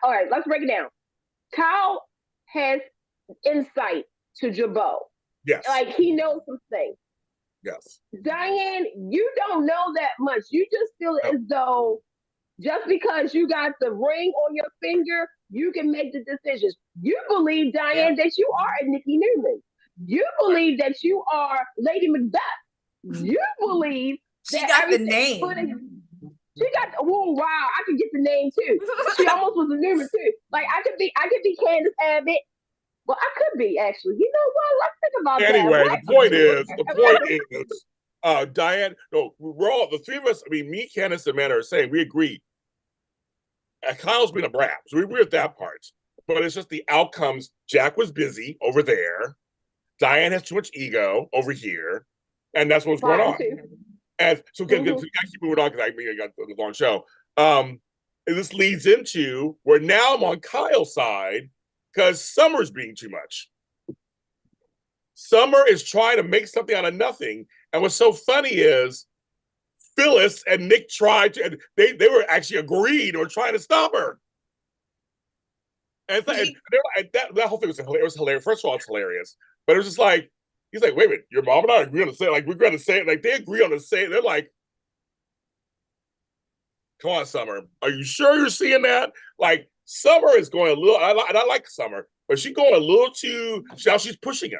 All right, let's break it down. Kyle has insight to Jabot. Yes. Like he knows some things. Yes. Diane, you don't know that much. You just feel as though just because you got the ring on your finger, you can make the decisions. You believe, Diane, that you are a Nikki Newman. You believe that you are Lady Macbeth. You believe that she got the name. She got. Oh wow! I could get the name too. She almost was a Newman too. Like I could be Candice Abbott. Well, I could be actually. You know what? Let's think about that. Anyway, the point is, Diane. No, we're all the three of us. I mean, me, Candice, and Amanda are saying we agree. Kyle's been a brat, so we agree with that part. But it's just the outcomes. Jack was busy over there. Diane has too much ego over here, and that's what's going on. And so we got to keep moving on because I got the long show. And this leads into where now I'm on Kyle's side because Summer's being too much. Summer is trying to make something out of nothing. And what's so funny is Phyllis and Nick tried to, and they were actually agreed or trying to stop her. And, that whole thing was hilarious. First of all, it's hilarious. But it was just like, he's like, wait a minute, your mom and I agree on the same, like, we're going to say it. Like, they agree on the same. They're like, come on, Summer. Are you sure you're seeing that? Like, Summer is going a little, and I like Summer, but she's going a little too, now she's pushing him.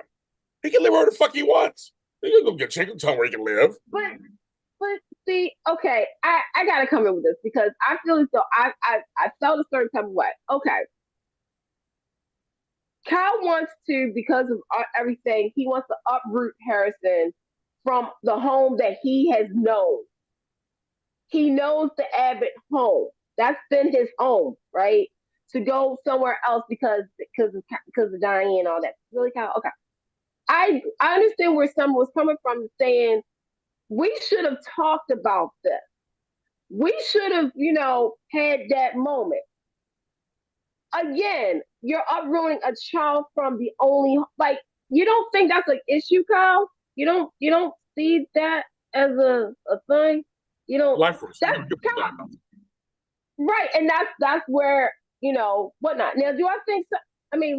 He can live wherever the fuck he wants. He can go get chicken tell where he can live. But see, okay, I gotta come in with this because I feel as though I felt a certain type of way. Okay. Kyle wants to, because of everything, he wants to uproot Harrison from the home that he has known. He knows the Abbott home. That's been his home, right? To go somewhere else because of Diane and all that. Really, Kyle? Okay. I understand where someone was coming from, saying we should have talked about this. We should have, had that moment. Again, you're uprooting a child from the only, like, you don't think that's an issue, Kyle? You don't see that as a thing? You don't. Life force. That's right, and that's where, whatnot. Now, do I think?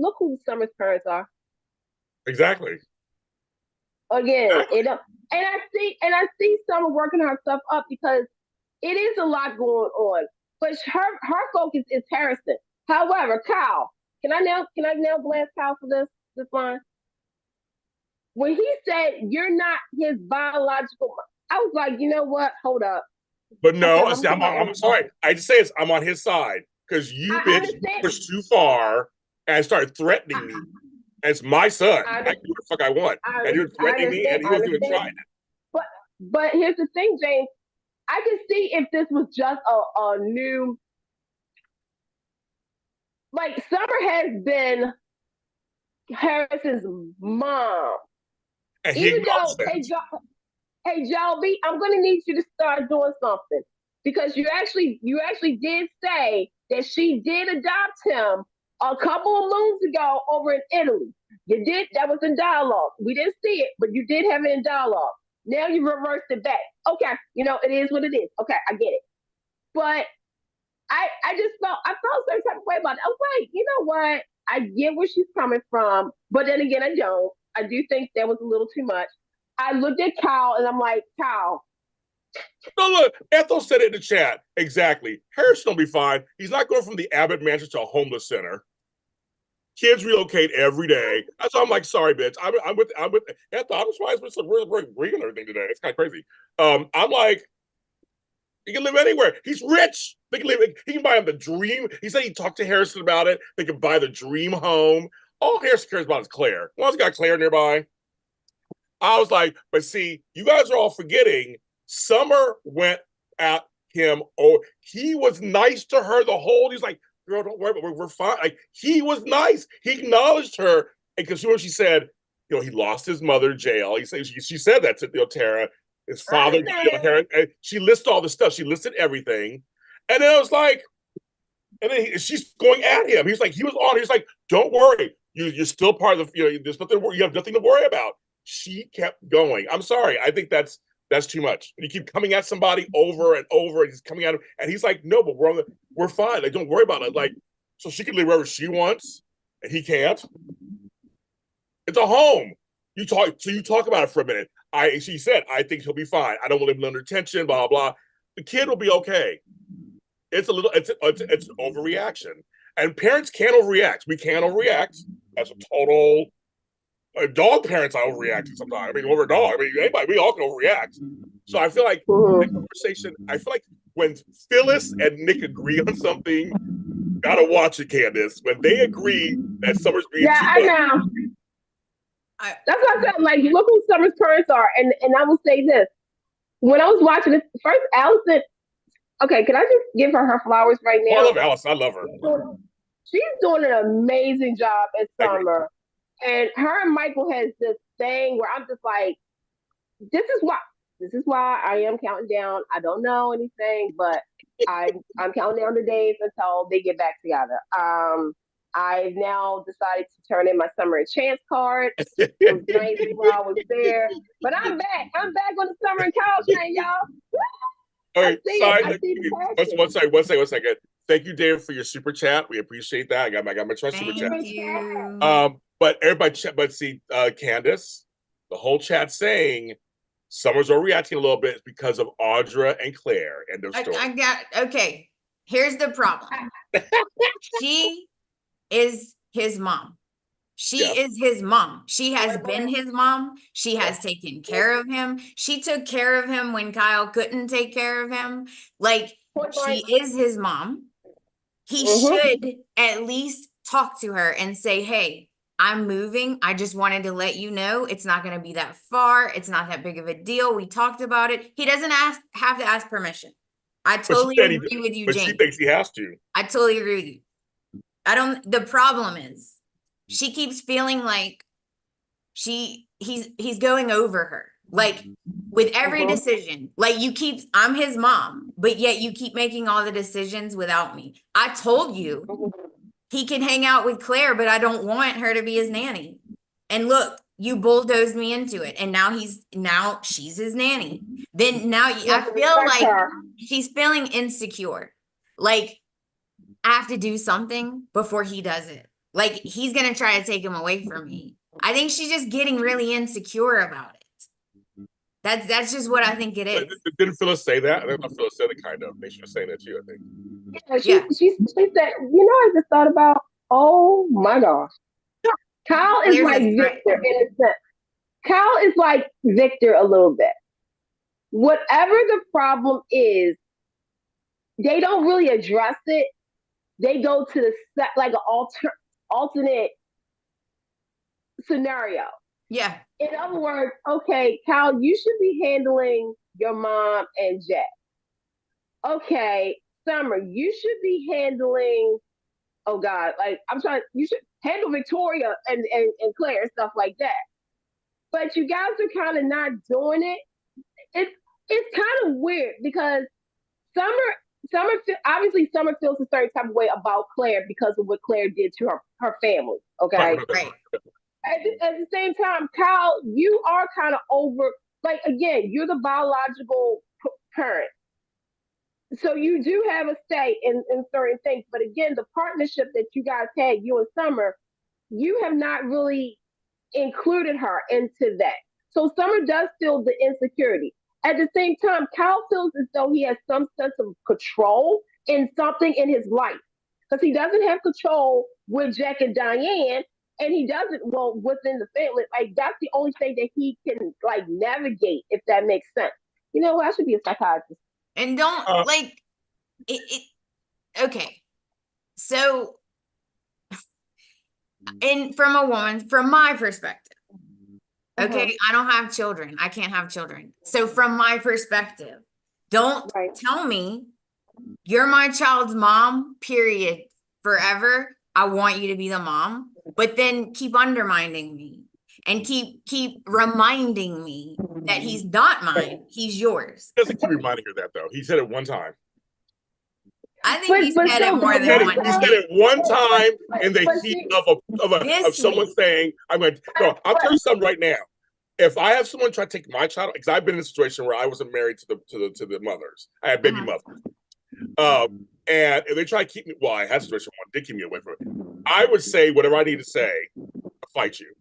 Look who Summer's parents are. Exactly. Again, and I see Summer working her stuff up because it is a lot going on. But her focus is Harrison. However, Kyle, can I now blast Kyle for this line? When he said you're not his biological, I was like, you know what? Hold up. But no, I'm sorry. I just say it's I'm on his side because you bitch pushed too far and started threatening me. And it's my son. I can do what the fuck I want. And you're threatening me, and he wasn't even trying it. But here's the thing, James. I can see if this was just a new, like, Summer has been Harrison's mom. And even though, hey, Joby, I'm gonna need you to start doing something because you actually did say that she did adopt him a couple of moons ago over in Italy. You did, that was in dialogue. We didn't see it, but you did have it in dialogue. Now you reversed it back. Okay, it is what it is. Okay, I get it. But I felt a certain type of way about it. I was like, you know what? I get where she's coming from, but then again, I don't. I do think that was a little too much. I looked at Kyle and I'm like, Kyle. No, look, Ethel said it in the chat. Exactly. Harrison will be fine. He's not going from the Abbott mansion to a homeless center. Kids relocate every day. That's why I'm like, sorry, bitch. I'm with Ethel. I'm surprised we're agreeing on everything today. It's kind of crazy. I'm like, he can live anywhere. He's rich. He can buy him the dream. He said he talked to Harrison about it. They can buy the dream home. All Harrison cares about is Claire. Well, he's got Claire nearby. I was like, but see, you guys are all forgetting Summer went at him. Oh, he was nice to her the whole, he's like, girl, don't worry, we're fine. Like, he was nice. He acknowledged her. And because she said, he lost his mother in jail. She said that to Tara. His father, she listed all the stuff. She listed everything. And then I was like, and then she's going at him. He's like, he was like, don't worry. You're still part of the, there's nothing, you have nothing to worry about. She kept going. I'm sorry. I think that's too much. You keep coming at somebody over and over, and he's coming at him, and he's like, no, but we're fine. Like, don't worry about it. Like, so she can live wherever she wants, and he can't. It's a home. You talk about it for a minute. She said, I think he'll be fine. I don't want him under tension, blah, blah. The kid will be okay. It's an overreaction. And parents can't overreact. We can't overreact. That's a total dog parents I overreact sometimes. Over a dog. Anybody, we all can overreact. So I feel like the conversation, when Phyllis and Nick agree on something, gotta watch it, Candice. When they agree that Summer's being too much. I know. That's what I said. Like, look who Summer's parents are. And I will say this. When I was watching this, first Allison, okay, can I just give her flowers right now? I love Allison. I love her. She's doing an amazing job as Summer. And her and Michael has this thing where I'm just like, this is why This is why I am counting down. I don't know anything, but I'm counting down the days until they get back together. I've now decided to turn in my summer and chance card. It was nice while I was there, but I'm back. I'm back on the summer and Kyle train, y'all. All right, I see the one second. Thank you, David, for your super chat. We appreciate that. I got my trust super chat. Thank you. But everybody, Candice, the whole chat saying Summer's overreacting a little bit because of Audra and Claire. End of story. Okay. Here's the problem. She is his mom. She is his mom. She has been his mom. She has taken care of him. She took care of him when Kyle couldn't take care of him. Like, she is his mom. He should at least talk to her and say, hey, I'm moving. I just wanted to let you know it's not going to be that far. It's not that big of a deal. We talked about it. He doesn't have to ask permission. I totally agree with you, But Jane. she thinks he has to. I totally agree with you. The problem is she keeps feeling like he's going over her. Like with every decision, like I'm his mom, but yet you keep making all the decisions without me. I told you he can hang out with Claire, but I don't want her to be his nanny. And look, you bulldozed me into it. And now she's his nanny. Then now I feel like she's feeling insecure. Like, I have to do something before he does it. Like, he's going to try to take him away from me. I think she's just getting really insecure about it. That's just what I think it is. Didn't Phyllis say that? I don't know if Phyllis said it, kind of. They should have said that too, I think. She said, I just thought about, oh my gosh. Kyle is like Victor in a sense. Kyle is like Victor a little bit. Whatever the problem is, they don't really address it. They go to the like an alternate scenario. Yeah. In other words, okay, Kyle, you should be handling your mom and Jack. Okay, Summer, you should be handling, oh God, you should handle Victoria and Claire and stuff like that. But you guys are kind of not doing it. It's kind of weird because Summer feels a certain type of way about Claire because of what Claire did to her family. Okay. Right. At the same time, Kyle, you are kind of over, like, again, you're the biological parent. So you do have a say in certain things. But again, the partnership that you guys had, you and Summer, you have not really included her into that. So Summer does feel the insecurity. At the same time, Kyle feels as though he has some sense of control in something in his life. Because he doesn't have control with Jack and Diane, and he doesn't, within the family. Like, that's the only thing that he can, like, navigate, if that makes sense. You know, I should be a psychiatrist. And don't, okay. So, from my perspective, okay, I don't have children. I can't have children. So from my perspective, don't tell me you're my child's mom, period, forever. I want you to be the mom, but then keep undermining me and keep reminding me that he's not mine. He's yours. He doesn't keep reminding her that, though. He said it one time. I think he said it more than one time. He said it one time in the heat of someone saying, I'll tell you something right now. If I have someone try to take my child, because I've been in a situation where I wasn't married to the mothers. I had baby mothers. And if they try to keep me, I had a situation where one did keep me away from it. I would say whatever I need to say to fight you.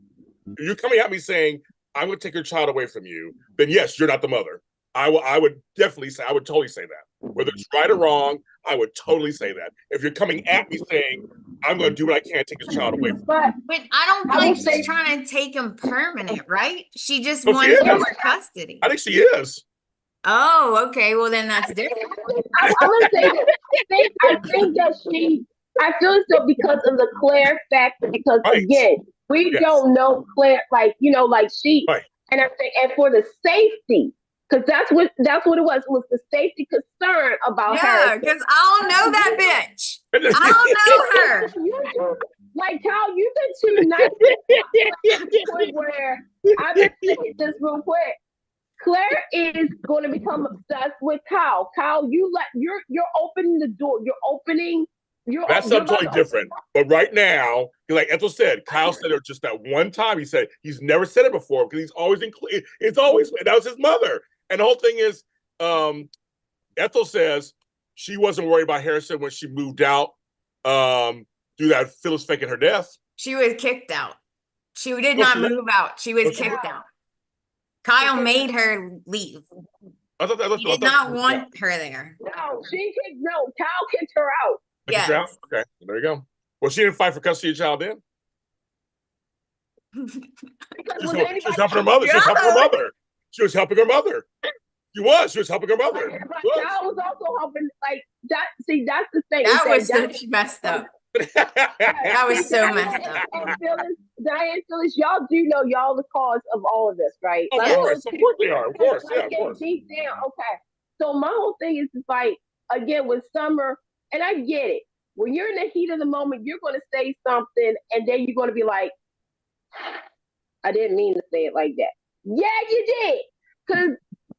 If you're coming at me saying, I'm going to take your child away from you, then yes, you're not the mother. I would definitely say, I would totally say that. Whether it's right or wrong, I would totally say that. If you're coming at me saying, I'm going to do what I can to take his child away from you. But I don't think she's trying to take him permanent, right? She just wants his custody. I think she is. Oh, okay. Well, then that's different. I'm going to say that. I think that I feel as though because of the Claire factor, because again, we don't know Claire, like she, and I think, and for the safety, because that's what it was. It was the safety concern about her. Yeah, because I don't know that bitch. I don't know her. Like, Kyle, you've been too nice. Where I've been saying this real quick. Claire is going to become obsessed with Kyle. Kyle, you're opening the door. That's something totally different. But right now, like Ethel said, Kyle said it just that one time. He said he's never said it before because he's always it's always that was his mother. And the whole thing is, Ethel says she wasn't worried about Harrison when she moved out through that Phyllis faking her death. She was kicked out. She did not move out. She was kicked out. Kyle made her leave. He did not want her there. No, Kyle kicked her out. Yes. Okay, there you go. Well, she didn't fight for custody of the child then? She was helping her mother. She was helping her mother. She was helping her mother. She was helping her mother. Kyle was also helping, like, that. See, that's the thing. That was so messed up. That was so messed up. And Phyllis, Diane, Phyllis, y'all do know y'all the cause of all of this, right? Of course they are. Of course, yeah, of course. Deep down, okay. So my whole thing is just like, again, with Summer, and I get it. When you're in the heat of the moment, you're going to say something, and then you're going to be like, I didn't mean to say it like that. Yeah, you did.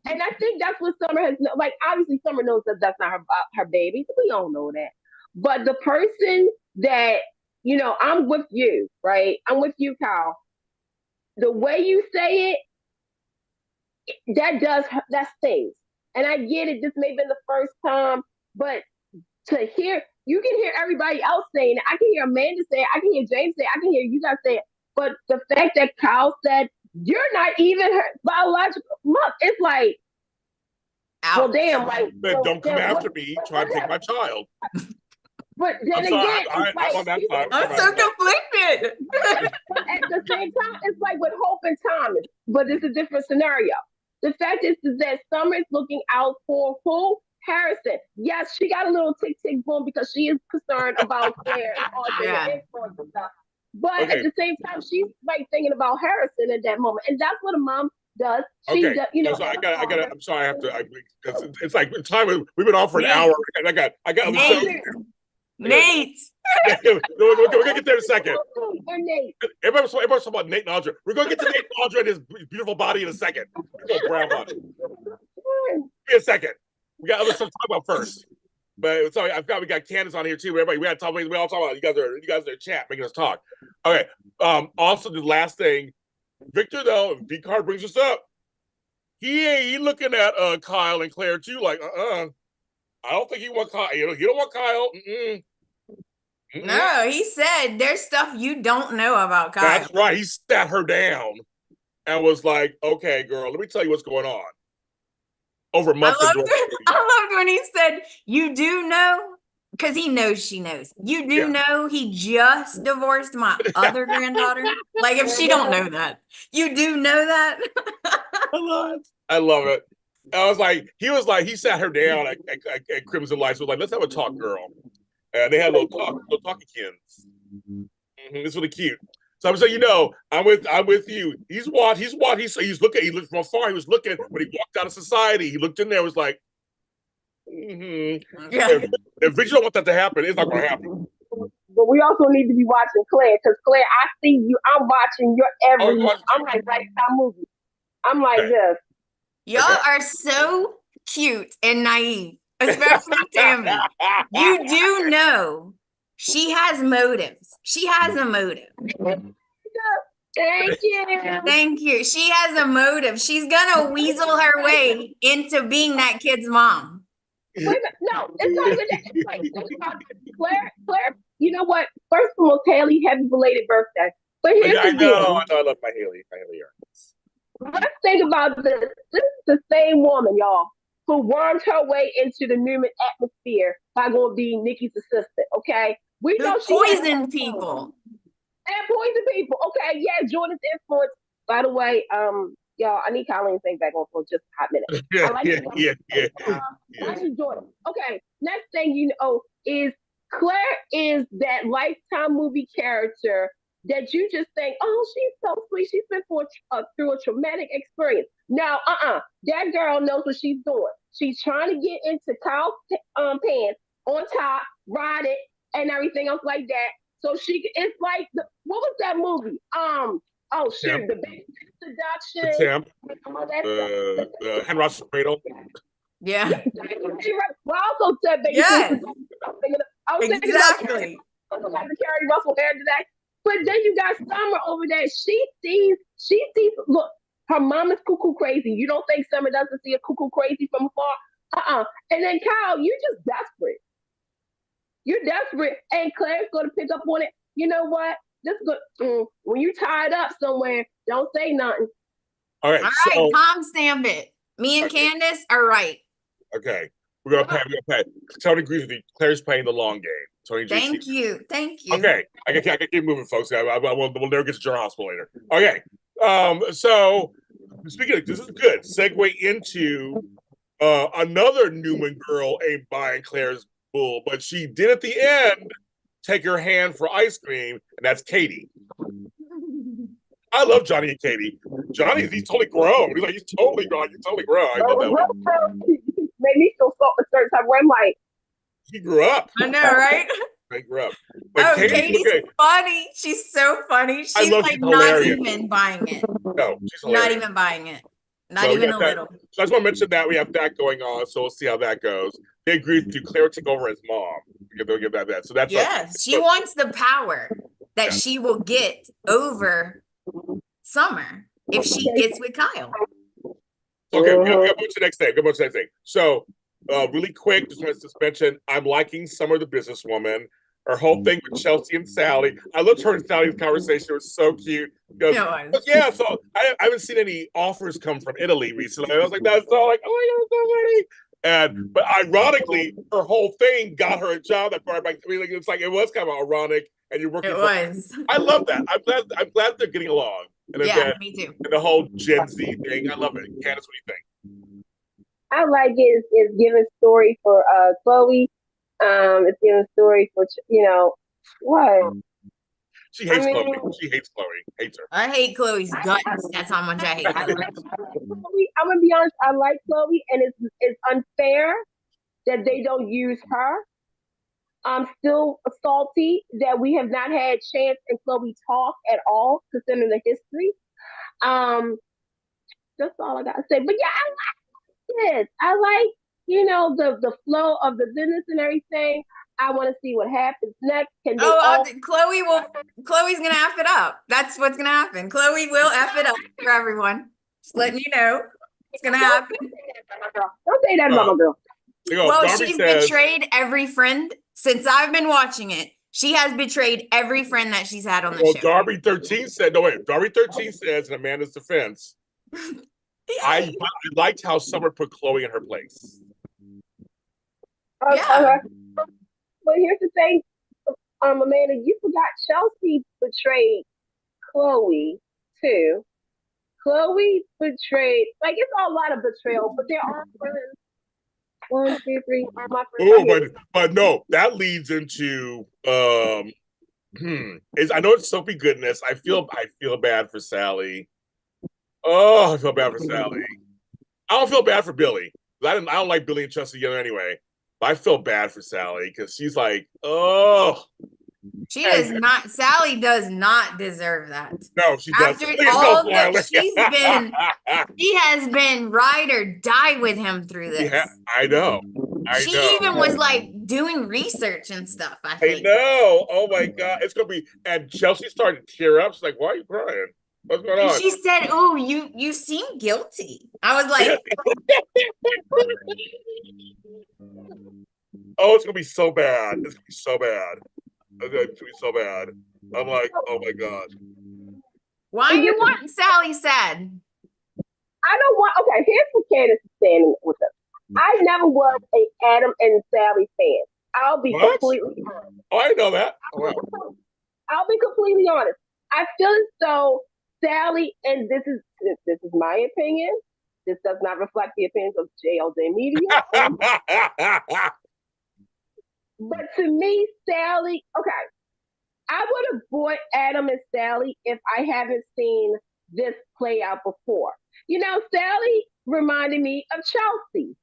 And I think that's what Summer has, like, obviously Summer knows that that's not her baby. We all know that. But the person that, I'm with you, right? I'm with you, Kyle. The way you say it, that stings. And I get it, this may have been the first time, but to hear, you can hear everybody else saying it. I can hear Amanda say it. I can hear James say it. I can hear you guys say it. But the fact that Kyle said, you're not even her biological mother, it's like, ouch. Well, damn, like, don't come after me, try to take my child. But then again, I'm so conflicted. But at the same time, it's like with Hope and Thomas, but it's a different scenario. The fact is that Summer is looking out for who? Harrison. Yes, she got a little tick boom because she is concerned about Claire and all the influence and stuff. But at the same time, she's like thinking about Harrison at that moment, and that's what a mom does. She does, So I got. I'm sorry. I have to. Because it's like time. We've been on for an hour. I got. Nate. We're gonna get there in a second. Everybody's talking about Nate and Audra. We're gonna get to Nate and Audra and his beautiful body in a second. Brown body. Give me a second. We got other stuff to talk about first. But sorry, we got Candice on here too. Everybody, we all talk about you guys are in chat making us talk. Okay. Also, the last thing, Victor though, V Card brings us up. He looking at Kyle and Claire too, like I don't think he want Kyle. He don't want Kyle. No, he said there's stuff you don't know about Kyle. That's right. He sat her down and was like, "Okay, girl, let me tell you what's going on." Over months. I loved when he said, "You do know," because he knows she knows. You do know he just divorced my other granddaughter. Like if she don't know that, you do know that. I love it. He sat her down at Crimson Lights. Was like, let's have a talk, girl. And they had a little talkykins. It's really cute. So I'm saying, I'm with you. He's looking. He looked from afar. He was looking when he walked out of society. He looked in there. Was like, If Victor don't want that to happen, it's not going to happen. But we also need to be watching Claire, because Claire, I see you. I'm watching your every move. I'm like Lifetime movie. I'm like this. Y'all are so cute and naive, especially Tammy. You do know she has motives. She has a motive. Thank you. Thank you. She has a motive. She's gonna weasel her way into being that kid's mom. Wait a minute. No, it's not even that. It's like, Claire, you know what? First of all, Haley, happy belated birthday. But here's the deal. I love my Haley. Let's think about this. This is the same woman, y'all, who wormed her way into the Newman atmosphere by going to be Nikki's assistant, okay? We know she poisoned people. And poison people. Okay, yeah, Jordan's influence. By the way, y'all, I need Colleen to think back on for just a hot minute. I like Jordan. Okay, next thing you know is Claire is that Lifetime movie character that you just think, oh, she's so sweet. She's been through a traumatic experience. Now, that girl knows what she's doing. She's trying to get into Kyle's pants on top, ride it, and everything else like that. So it's like, what was that movie? Oh shoot, the big the seduction. temp, the Hen Ross Cradle. Yeah. Well, I also said baby. Yes. I was thinking Exactly. about the Carrie Russell hair today. But then you got Summer over there. She sees, look, her mom is cuckoo crazy. You don't think Summer doesn't see a cuckoo crazy from afar? And then Kyle, you're just desperate. You're desperate. And Claire's going to pick up on it. You know what? When you tied up somewhere, don't say nothing. All right. So, Tom stamp it. Me and Candice are right. Okay. We're gonna pay. Tony agrees with you. Claire's playing the long game. Tony. Thank you. Okay. I can keep moving, folks. We'll never get to General Hospital later. Okay. So speaking of, this is good. Segue into another Newman girl ain't buying Claire's bull, but she did at the end take her hand for ice cream, and that's Katie. I love Johnny and Katie. He's totally grown. He's totally grown. I love that. Made me feel so a certain type of way. I'm like, he grew up. I know, right? He grew up. But Katie's funny. She's so funny. She's like not even buying it. No, she's hilarious. Not even buying it. Not even a little. So I just want to mention that we have that going on. So we'll see how that goes. They agreed to Claire take over as mom. They'll give that. So that's she wants the power that she will get over Summer if she gets with Kyle. Okay, we'll go to the next thing. So, really quick, just want to mention, I'm liking Summer the businesswoman. Her whole thing with Chelsea and Sally. I loved her and Sally's conversation. It was so cute. So I haven't seen any offers come from Italy recently. I was like, that's so like, oh my God, so funny. But ironically, her whole thing got her a job that brought her back. I mean, it's like, it was kind of ironic. And you're working. I love that. I'm glad they're getting along. And me too. And the whole Gen Z thing, I love it. Candice, what do you think? I like it. It's giving story for Chloe. It's giving story for what? She hates Chloe. She hates Chloe. Hates her. I hate Chloe's guts. That's how much I hate Chloe. I'm gonna be honest. I like Chloe, and it's unfair that they don't use her. I'm still salty that we have not had Chance and Chloe talk at all, considering the history. That's all I gotta say. But yeah, I like this. I like, the flow of the business and everything. I want to see what happens next. Chloe's gonna F it up. That's what's gonna happen. Chloe will F it up for everyone. Just letting you know. It's gonna happen. Don't say that about my girl. Well, she's betrayed every friend since I've been watching it. She has betrayed every friend that she's had on the show. Darby 13 said, Darby 13 says in Amanda's defense, I liked how Summer put Chloe in her place. Okay. But here's the thing, Amanda, you forgot Chelsea betrayed Chloe too. Chloe betrayed, it's a lot of betrayal, but there are friends. 1, 2, 3. My friends. But no, that leads into I know it's soapy goodness. I feel bad for Sally. Oh, I feel bad for Sally. I don't feel bad for Billy. I don't like Billy and Chelsea together anyway. But I feel bad for Sally because she's like, oh. Sally does not deserve that. No, she doesn't. After all that she has been ride or die with him through this. Yeah, I know. She even was like doing research and stuff. I know. Oh my God. It's going to be, and Chelsea started to tear up. She's like, why are you crying? What's going on? She said, oh, you seem guilty. I was like, oh, it's going to be so bad. It's going to be so bad. It's going to be so bad. I'm like, oh my God. Why you want Sally sad? I don't want, okay, here's what Candice is saying with us. I never was a Adam and Sally fan. I'll be completely honest. Oh, I know that. Oh, wow. I'll be completely honest. I feel as though Sally, and this is my opinion. This does not reflect the opinions of JLJ Media. But to me, Sally, okay, I would have bought Adam and Sally if I haven't seen this play out before. Sally reminded me of Chelsea.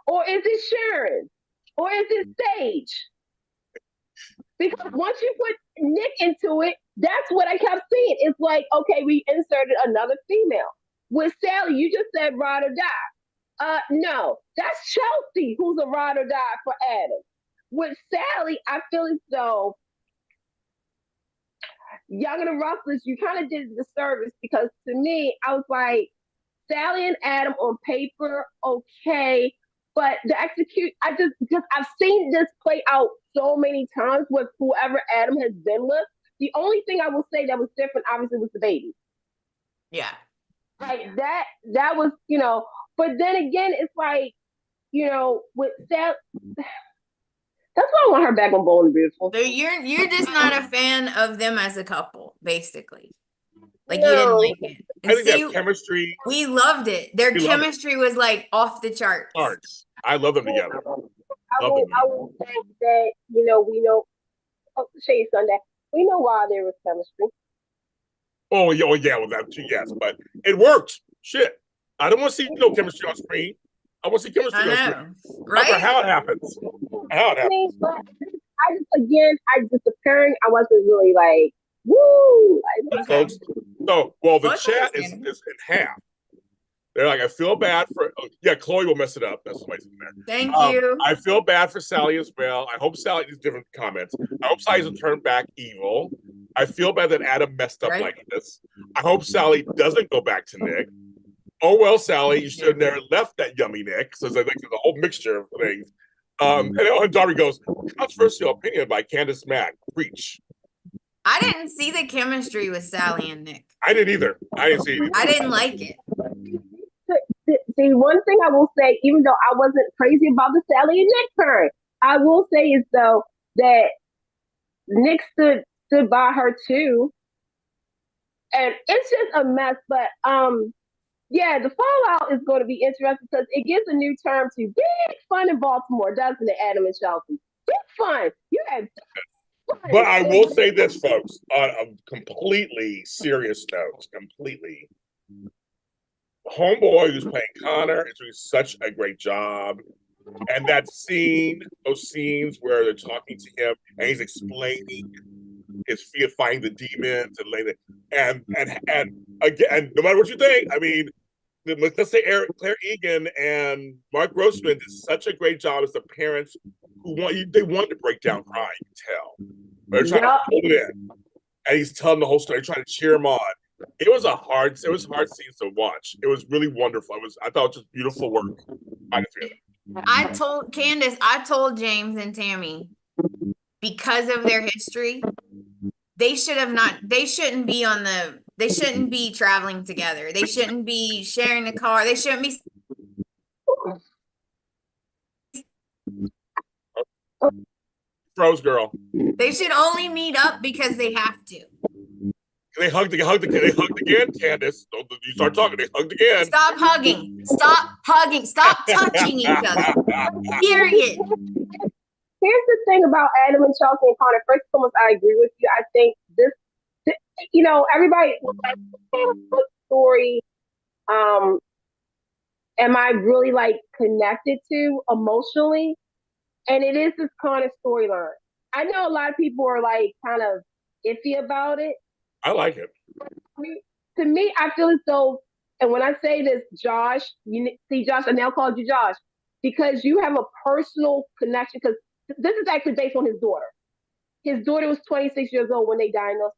Or is it Sharon? Or is it Sage? Because once you put Nick into it, That's what I kept seeing. It's like, okay, we inserted another female. With Sally, you just said ride or die. No, that's Chelsea who's a ride or die for Adam. With Sally, I feel as though Young and the Restless, you kind of did the service, because to me, I was like, Sally and Adam on paper, okay, but the execute, because I've seen this play out so many times with whoever Adam has been with. The only thing I will say that was different, obviously, was the baby. Yeah. Like that was, but then again, it's like, with Sally, that's why I want her back on Bold and Beautiful. So you're just not a fan of them as a couple, basically. Like, No. you didn't like it. And I think they have chemistry. We loved it. Their chemistry was like off the charts. I love them together. I will say that, we know, Shay Sunday, we know why there was chemistry. Oh yeah, well that too, yes, but it worked. Shit, I don't want to see no chemistry on screen. I want to see chemistry on screen. Right? How it happens. But I just appearing, I wasn't really like, woo. Folks, no, well, the chat is in half. They're like, I feel bad for. Yeah, Chloe will mess it up. That's why in there. Thank you. I feel bad for Sally as well. I hope Sally these different comments. I hope Sally doesn't turn back evil. I feel bad that Adam messed up like this. I hope Sally doesn't go back to Nick. Oh well, Sally, you should have never left that yummy Nick. So it's like a whole mixture of things. And Darby goes, controversial opinion by Candice Mack. Preach. I didn't see the chemistry with Sally and Nick. I didn't either. I didn't see it either. I didn't like it. The one thing I will say, even though I wasn't crazy about the Sally and Nick part, I will say is though that Nick stood by her too, and it's just a mess. But yeah, the fallout is going to be interesting because it gives a new term to big fun in Baltimore, doesn't it, Adam and Chelsea? Big fun. You have fun. But I will say this, folks, on a completely serious note, Homeboy who's playing Connor is doing such a great job. And that scene, those scenes where they're talking to him and he's explaining his fear fighting the demons and again, no matter what you think, I mean, let's say Claire Egan and Mark Grossman did such a great job as the parents who they want to break down crying, you can tell. They're trying to hold it in. And he's telling the whole story, trying to cheer him on. It was hard scenes to watch. It was really wonderful. I thought it was just beautiful work. I told Candice, I told James and Tammy, because of their history, they shouldn't be traveling together. They shouldn't be sharing the car. They shouldn't be. Froze girl. They should only meet up because they have to. They hugged again, Candice. You start talking, they hugged again. Stop hugging. Stop touching each other. Period. Here's the thing about Adam and Chelsea and Connor. First and foremost, I agree with you. I think this everybody what story am I really like connected to emotionally? And it is this Connor storyline. I know a lot of people are like kind of iffy about it. I like it. To me, I feel as though, and when I say this, Josh, Josh, I now called you Josh, because you have a personal connection, because this is actually based on his daughter. His daughter was 26 years old when they diagnosed,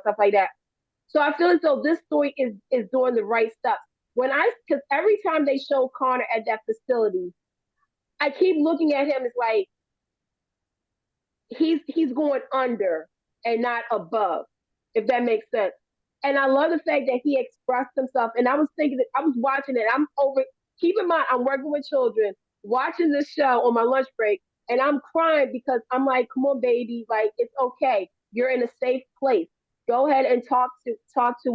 stuff like that. So I feel as though this story is doing the right stuff. Because every time they show Connor at that facility, I keep looking at him as like, he's going under and not above, if that makes sense. And I love the fact that he expressed himself. And I was thinking that I was watching it. Keep in mind, I'm working with children, watching this show on my lunch break, and I'm crying because I'm like, come on, baby, like, it's okay. You're in a safe place. Go ahead and talk to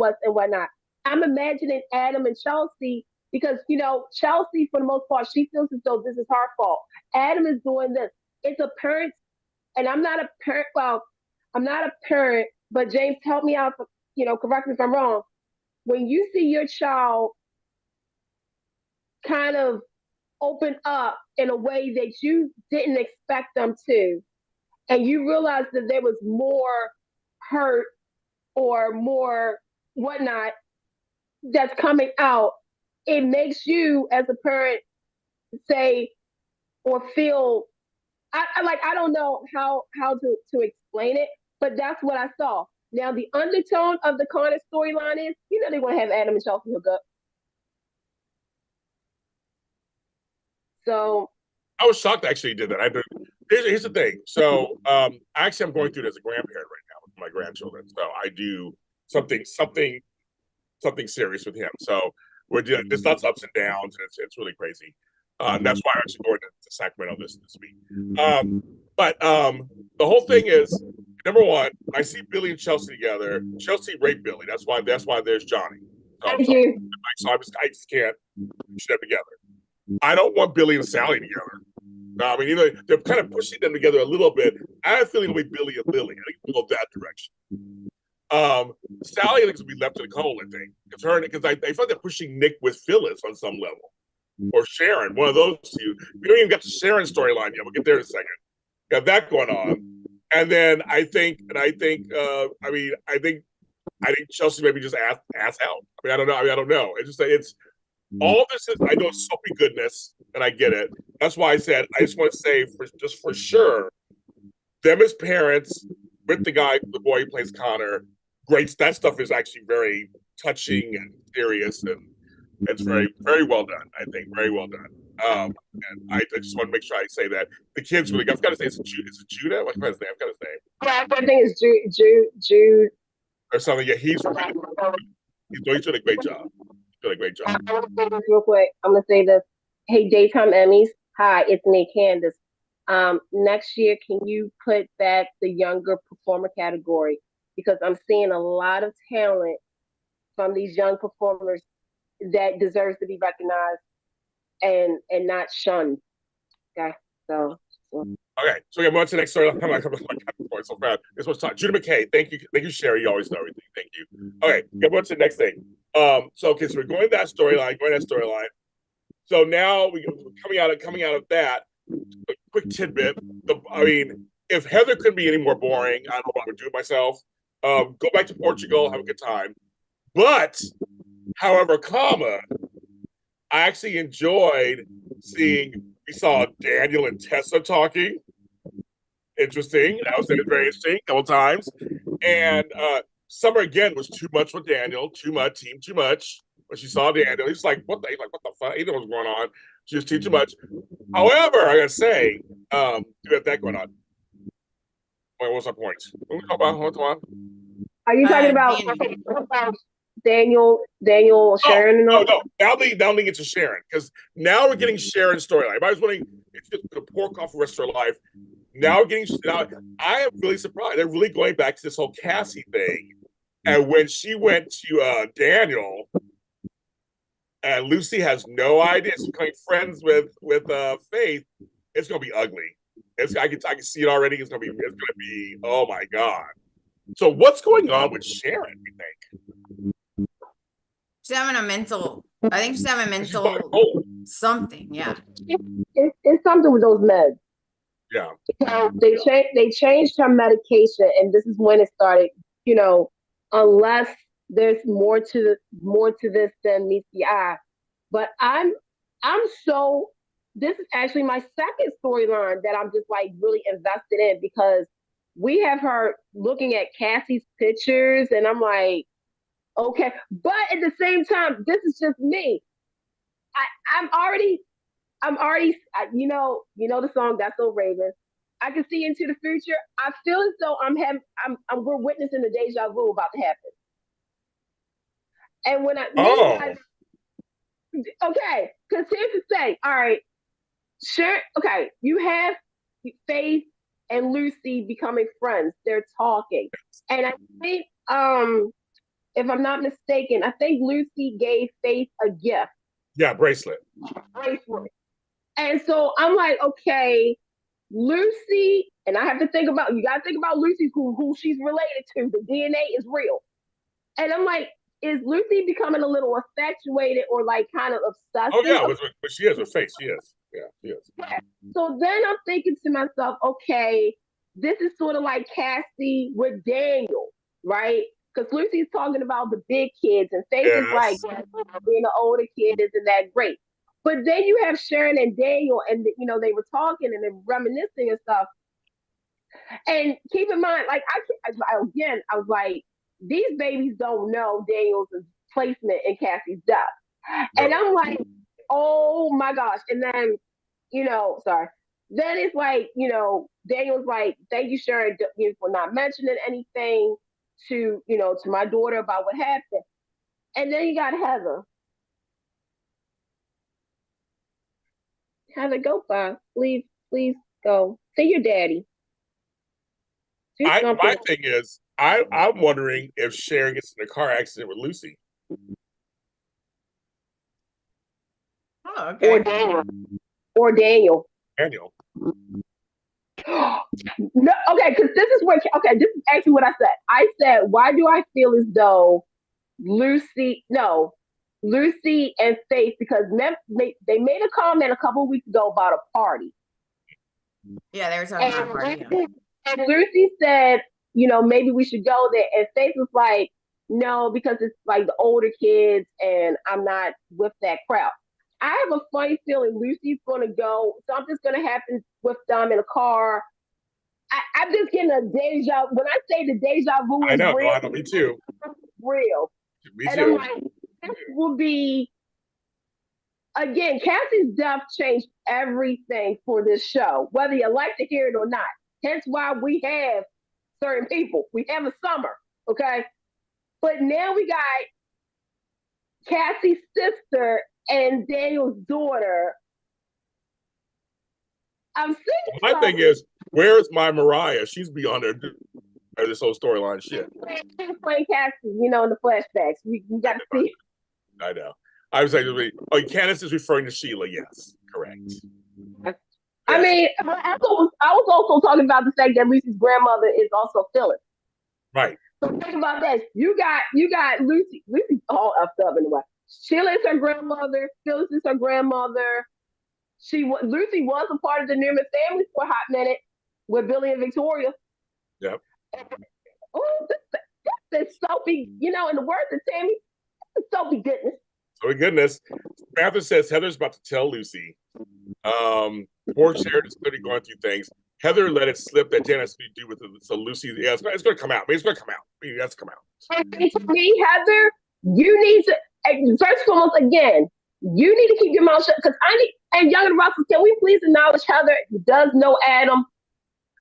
us and whatnot. I'm imagining Adam and Chelsea because, Chelsea, for the most part, she feels as though this is her fault. Adam is doing this. It's a parent, and I'm not a parent. Well, I'm not a parent, but James, help me out. Correct me if I'm wrong. When you see your child kind of open up in a way that you didn't expect them to, and you realize that there was more hurt or more whatnot that's coming out, it makes you as a parent say or feel, I don't know how to explain it, but that's what I saw. Now the undertone of the Candice storyline is, they want to have Adam and Chelsea hook up. So I was shocked actually he did that. Here's the thing. So actually I'm going through it as a grandparent right now with my grandchildren. So I do something serious with him. So we're doing there's lots of ups and downs, and it's really crazy. And that's why I'm actually going to Sacramento this week. But the whole thing is, number one, I see Billy and Chelsea together. Chelsea raped Billy. That's why there's Johnny. Thank you. So I just can't put them together. I don't want Billy and Sally together. I mean, they're kind of pushing them together a little bit. I have a feeling it'll be Billy and Lily. I think it'll go that direction. Sally, I think, will be left in the cold, I think. Because I feel like they're pushing Nick with Phyllis on some level. Or Sharon, one of those two. We don't even get the Sharon storyline yet. We'll get there in a second. Got that going on. And then I think Chelsea maybe just ass out. I don't know. It's all this is, I know it's soapy goodness, and I get it. That's why I said I just want to say for sure, them as parents with the boy who plays Connor, great. That stuff is actually very touching and serious, and it's very, very well done. I think very well done. And I just want to make sure I say that the kids really. I've got to say, is it Judah? What's his name? I've got his name. Yeah, I think it's Jude Or something. Yeah, he's doing a great job. Doing a great job. I'm gonna say this real quick. I'm gonna say this. Hey, daytime Emmys. Hi, it's me, Candice. Next year, can you put back the younger performer category? Because I'm seeing a lot of talent from these young performers that deserves to be recognized and not shunned. Okay, so. Okay, so we're on to the next story. I'm going so fast. This was talk. Judah McKay. Thank you, Sherry. You always know everything. Thank you. Okay, get on to the next thing. So we're going that storyline. So now we're coming out of that. A quick tidbit. If Heather couldn't be any more boring, I don't know what I would do with myself. Go back to Portugal, have a good time. But, however, I actually enjoyed seeing. We saw Daniel and Tessa talking. Interesting. That was very interesting a couple times. And Summer again was too much with Daniel. Too much. When she saw Daniel, he's like, what the fuck? He knew what was going on. She was too much. However, I gotta say, you have that going on. Wait, what's my point? What we talk about? Hold on. Are you talking about Daniel, Sharon? No. Now they get to Sharon, because now we're getting Sharon's storyline. I was wondering if she's going to pork off the rest of her life. Now I am really surprised. They're really going back to this whole Cassie thing. And when she went to Daniel, and Lucy has no idea she's becoming friends with Faith, it's going to be ugly. I can see it already. It's going to be. Oh my God. So what's going on with Sharon? You think? She's having a mental. I think she's having a mental something. Yeah. It's something with those meds. Yeah. So they changed her medication, and this is when it started. Unless there's more to this than meets the eye. But I'm so. This is actually my second storyline that I'm just like really invested in, because we have her looking at Cassie's pictures, and I'm like, okay. But at the same time, this is just me. I'm already, the song That's So Raven. I can see into the future. I feel as though we're witnessing the deja vu about to happen. And when okay, because here's the thing. All right, sure. Okay, you have Faith and Lucy becoming friends. They're talking, and I think, if I'm not mistaken, I think Lucy gave Faith a gift. Yeah, bracelet. And so I'm like, okay, Lucy, and I have to think about, you got to think about Lucy, who she's related to. The DNA is real. And I'm like, is Lucy becoming a little infatuated or like kind of obsessed? Oh yeah, but she is with Faith. She is. Yeah, she is. Yeah. So then I'm thinking to myself, okay, this is sort of like Cassie with Daniel, right? because Lucy's talking about the big kids, and Faith is like, being an older kid isn't that great. But then you have Sharon and Daniel, and they were talking and they were reminiscing and stuff. And keep in mind, like I was like, these babies don't know Daniel's placement in Cassie's death, and I'm like, oh my gosh. And then, sorry. Then it's like, Daniel's like, thank you, Sharon, for not mentioning anything to my daughter about what happened. And then you got Heather. Heather, go far. Please go. See your daddy. My thing is, I'm wondering if Sharon gets in a car accident with Lucy. Oh, okay. Or Daniel. No, okay, because this is this is actually what I said. I said, why do I feel as though Lucy and Faith, because they made a comment a couple of weeks ago about a party. Yeah, they were talking about a party. Yeah. And Lucy said, maybe we should go there. And Faith was like, no, because it's like the older kids and I'm not with that crowd. I have a funny feeling Lucy's going to go. Something's going to happen with them in a car. I'm just getting a deja. When I say the deja vu is real, I know, me too. Real. Me and too. I'm like, this will be, again, Cassie's death changed everything for this show, whether you like to hear it or not. Hence why we have certain people. We have a Summer, okay? But now we got Cassie's sister and Daniel's daughter. I'm seeing my thing is, where's my Mariah? She's beyond this whole storyline shit. Playing Cassie, in the flashbacks. We got to see. I know. I was like, Candice is referring to Sheila. Yes, correct. I mean, I was also talking about the fact that Lucy's grandmother is also Phyllis. Right. So think about that. You got Lucy. Lucy's all effed up in a way. Sheila is her grandmother. Phyllis is her grandmother. Lucy was a part of the Newman family for a hot minute with Billy and Victoria. Yep. Oh, this is soapy, in the words of Tammy, this is soapy goodness. Soapy goodness. Samantha says Heather's about to tell Lucy. Poor Sharon is clearly going through things. Heather let it slip that Jan has to do with it. So Lucy, it's going to come out. It's going to come out. It has to come out. And to me, Heather, you need to, first and foremost, again, you need to keep your mouth shut, because and Young and Russell, can we please acknowledge Heather does know Adam?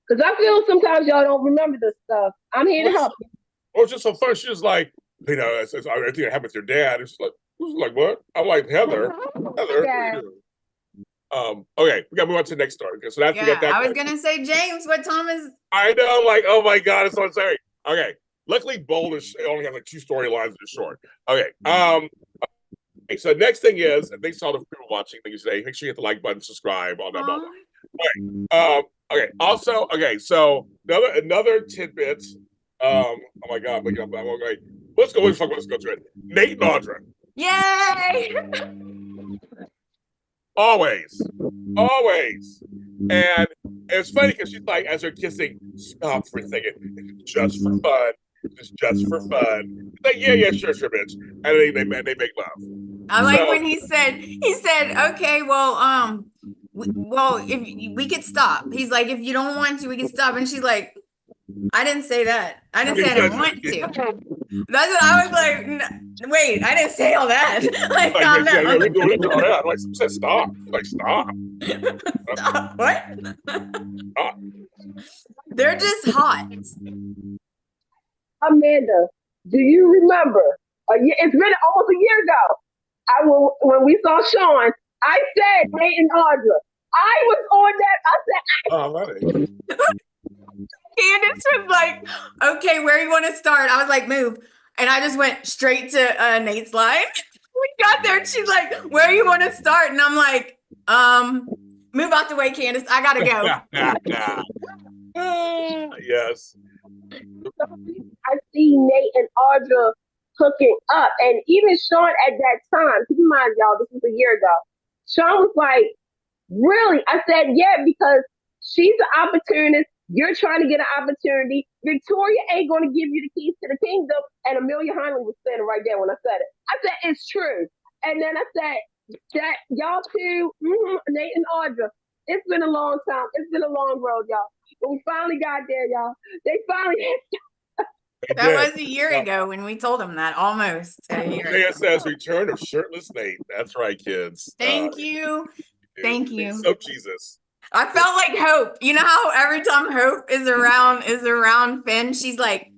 Because I feel sometimes y'all don't remember this stuff. I'm here to help you. Well, it's just so fun. She was like, I think it happened with your dad. It's like, what? I'm like, Heather. Yeah. Okay, we got to move on to the next story. So that's that. I was gonna say, James, what Tom is? I know, like, oh my god, it's so insane. Okay, luckily, Bold only has like 2 storylines that are short. Okay, so next thing is, and they saw the people watching things today. Make sure you hit the like button, subscribe, all that. Okay. Okay. Also, okay. So another tidbit. Oh my god! Okay. Let's go through it. Nate and Audra. Yay! Always. And it's funny because she's like, as they're kissing, stop for a second. Just for fun. Just for fun. Like, yeah, sure, bitch. And they make love. I like when he said, okay, well, if we could stop. He's like, if you don't want to, we can stop. And she's like, I didn't say that. I didn't say I didn't want to. That's what I was like. Wait, I didn't say all that. Like, calm down. Yeah, we do all that. Like, said stop. Like, stop. Stop. What? Stop. They're just hot. Amanda, do you remember? It's been almost a year ago. When we saw Sean, I said Nate and Audra. I was on that. I said, Candice was like, okay, where you want to start? I was like, move. And I just went straight to Nate's line. We got there and she's like, where you want to start? And I'm like, move out the way, Candice. I got to go. Yes. I see Nate and Audra hooking up. And even Sean at that time, keep in mind, y'all, this was a year ago. Sean was like, really? I said, yeah, because she's an opportunist. You're trying to get an opportunity. Victoria ain't going to give you the keys to the kingdom. And Amelia Hunley was standing right there when I said it. I said, it's true. And then I said, that y'all two, Nate and Audra, it's been a long time. It's been a long road, y'all. But we finally got there, y'all. They finally That was a year ago when we told him that, almost a year ago. JSS return of shirtless Nate. That's right, kids. Thank you. Thank you. So Jesus. I felt like Hope. You know how every time Hope is around Finn, she's like,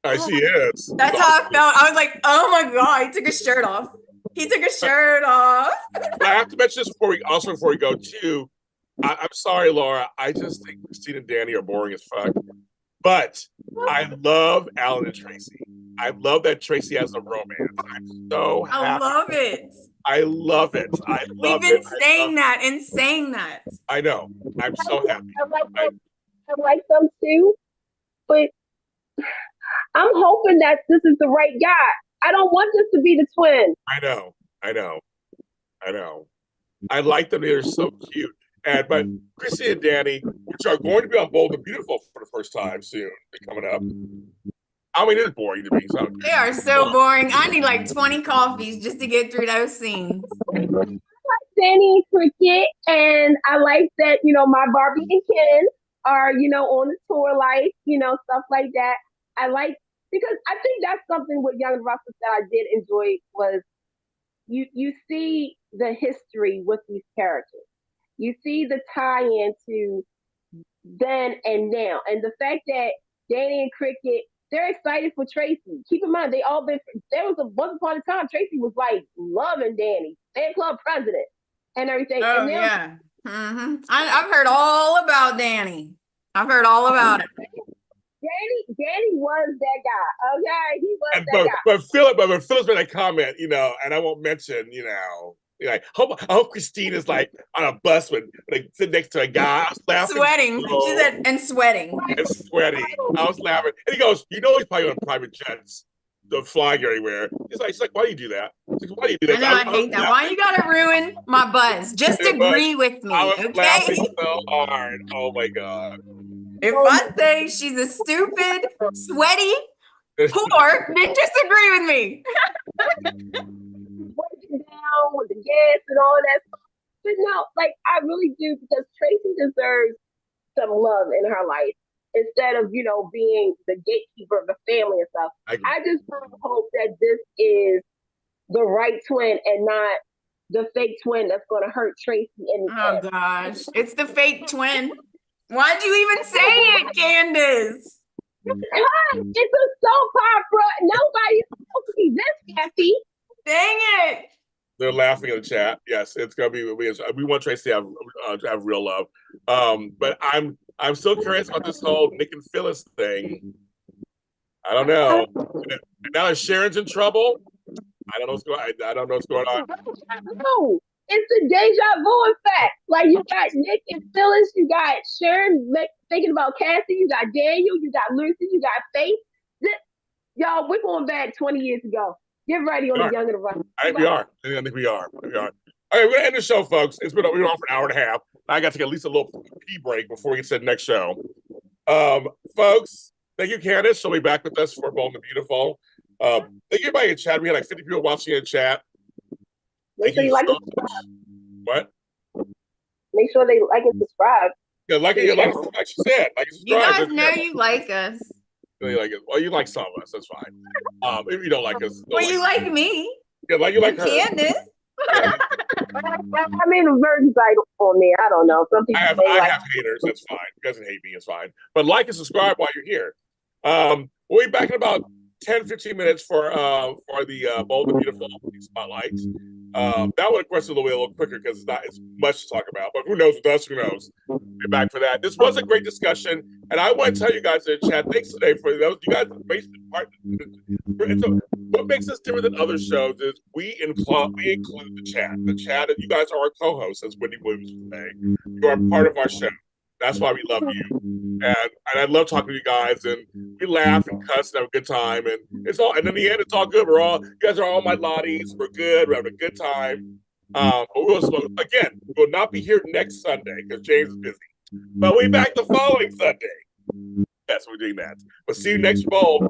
she is. That's how I felt. I was like, oh my God, he took his shirt off. He took his shirt off. I have to mention this before we go too. I'm sorry, Laura. I just think Christine and Danny are boring as fuck. But I love Alan and Tracy. I love that Tracy has a romance. I'm so happy. I love it. I love it. We've been saying that and saying that. I know. I'm so happy. I like them too, but I'm hoping that this is the right guy. I don't want this to be the twin. I know. I like them. They're so cute. But Chrissy and Danny, which are going to be on Bold and Beautiful for the first time soon, coming up. I mean, it's boring to me. So. They are so boring. I need like 20 coffees just to get through those scenes. I like Danny and Cricket, and I like that, my Barbie and Ken are, on the tour life, stuff like that. I like, because I think that's something with Young and Restless that I did enjoy was you see the history with these characters. You see the tie-in to then and now. And the fact that Danny and Cricket, they're excited for Tracy. Keep in mind, once upon a time, Tracy was like loving Danny, fan club president and everything. Oh, and yeah. I've heard all about Danny. I've heard all about it. Danny was that guy. Okay, he was that guy. But Philip's made a comment, and I won't mention, I hope Christine is like on a bus with sitting next to a guy. I was laughing. Sweating. She said, and sweating. And sweating. I was laughing. And he goes, he's probably on private jets, flying everywhere. He's like, why do you do that? He's like, why do you do that? I hate that. Why you gotta ruin my buzz? Just agree with me. I was laughing so hard. Oh my God. If I say she's a stupid, sweaty whore, then just agree with me. Working down with the gas and all that stuff. But no, I really do, because Tracy deserves some love in her life instead of, being the gatekeeper of the family and stuff. I just hope that this is the right twin and not the fake twin that's going to hurt Tracy. Oh gosh, it's the fake twin. Why'd you even say it, Candice? Because it's a soap opera. Nobody's supposed to be this happy. Dang it. They're laughing in the chat. Yes, it's gonna be. We want Tracy to have real love. But I'm still curious about this whole Nick and Phyllis thing. I don't know. And now that Sharon's in trouble, I don't know what's going on. No, it's the deja vu effect. You got Nick and Phyllis, you got Sharon thinking about Cassie, you got Daniel, you got Lucy, you got Faith. Y'all, we're going back 20 years ago. Get ready on the Young and the Restless. I think we are. Okay, we're gonna end the show, folks. We've been on for an hour and a half. I got to take at least a little pee break before we get to the next show. Folks, thank you, Candice. She'll be back with us for Bold and Beautiful. Thank you, everybody in chat. We had like 50 people watching in chat. Make sure you like and subscribe. What? Make sure they like and subscribe. Yeah, like she said. Like and subscribe. You guys know you like us. Really like it. Well, you like some of us. That's fine. If you don't like us, you like me. Yeah, you like her. Candice. I mean, a virgin side on there. I don't know. Some people I have haters. That's fine. You guys can hate me. It's fine. But like and subscribe while you're here. We'll be back in about 10-15 minutes for the Bold and Beautiful spotlight. That one, of course, will be a little quicker because it's not as much to talk about. But who knows with us? Who knows? We'll be back for that. This was a great discussion, and I want to tell you guys in the chat, thanks today for those. You guys basically what makes us different than other shows is we include the chat. The chat, and you guys are our co-hosts, as Wendy Williams would say. You are part of our show. That's why we love you, and I love talking to you guys, and we laugh and cuss and have a good time, and and in the end, it's all good. You guys are all my Lotties. We're good. We're having a good time. But we will not be here next Sunday because James is busy. But we back the following Sunday. Yes, we're doing that. We'll see you next fall.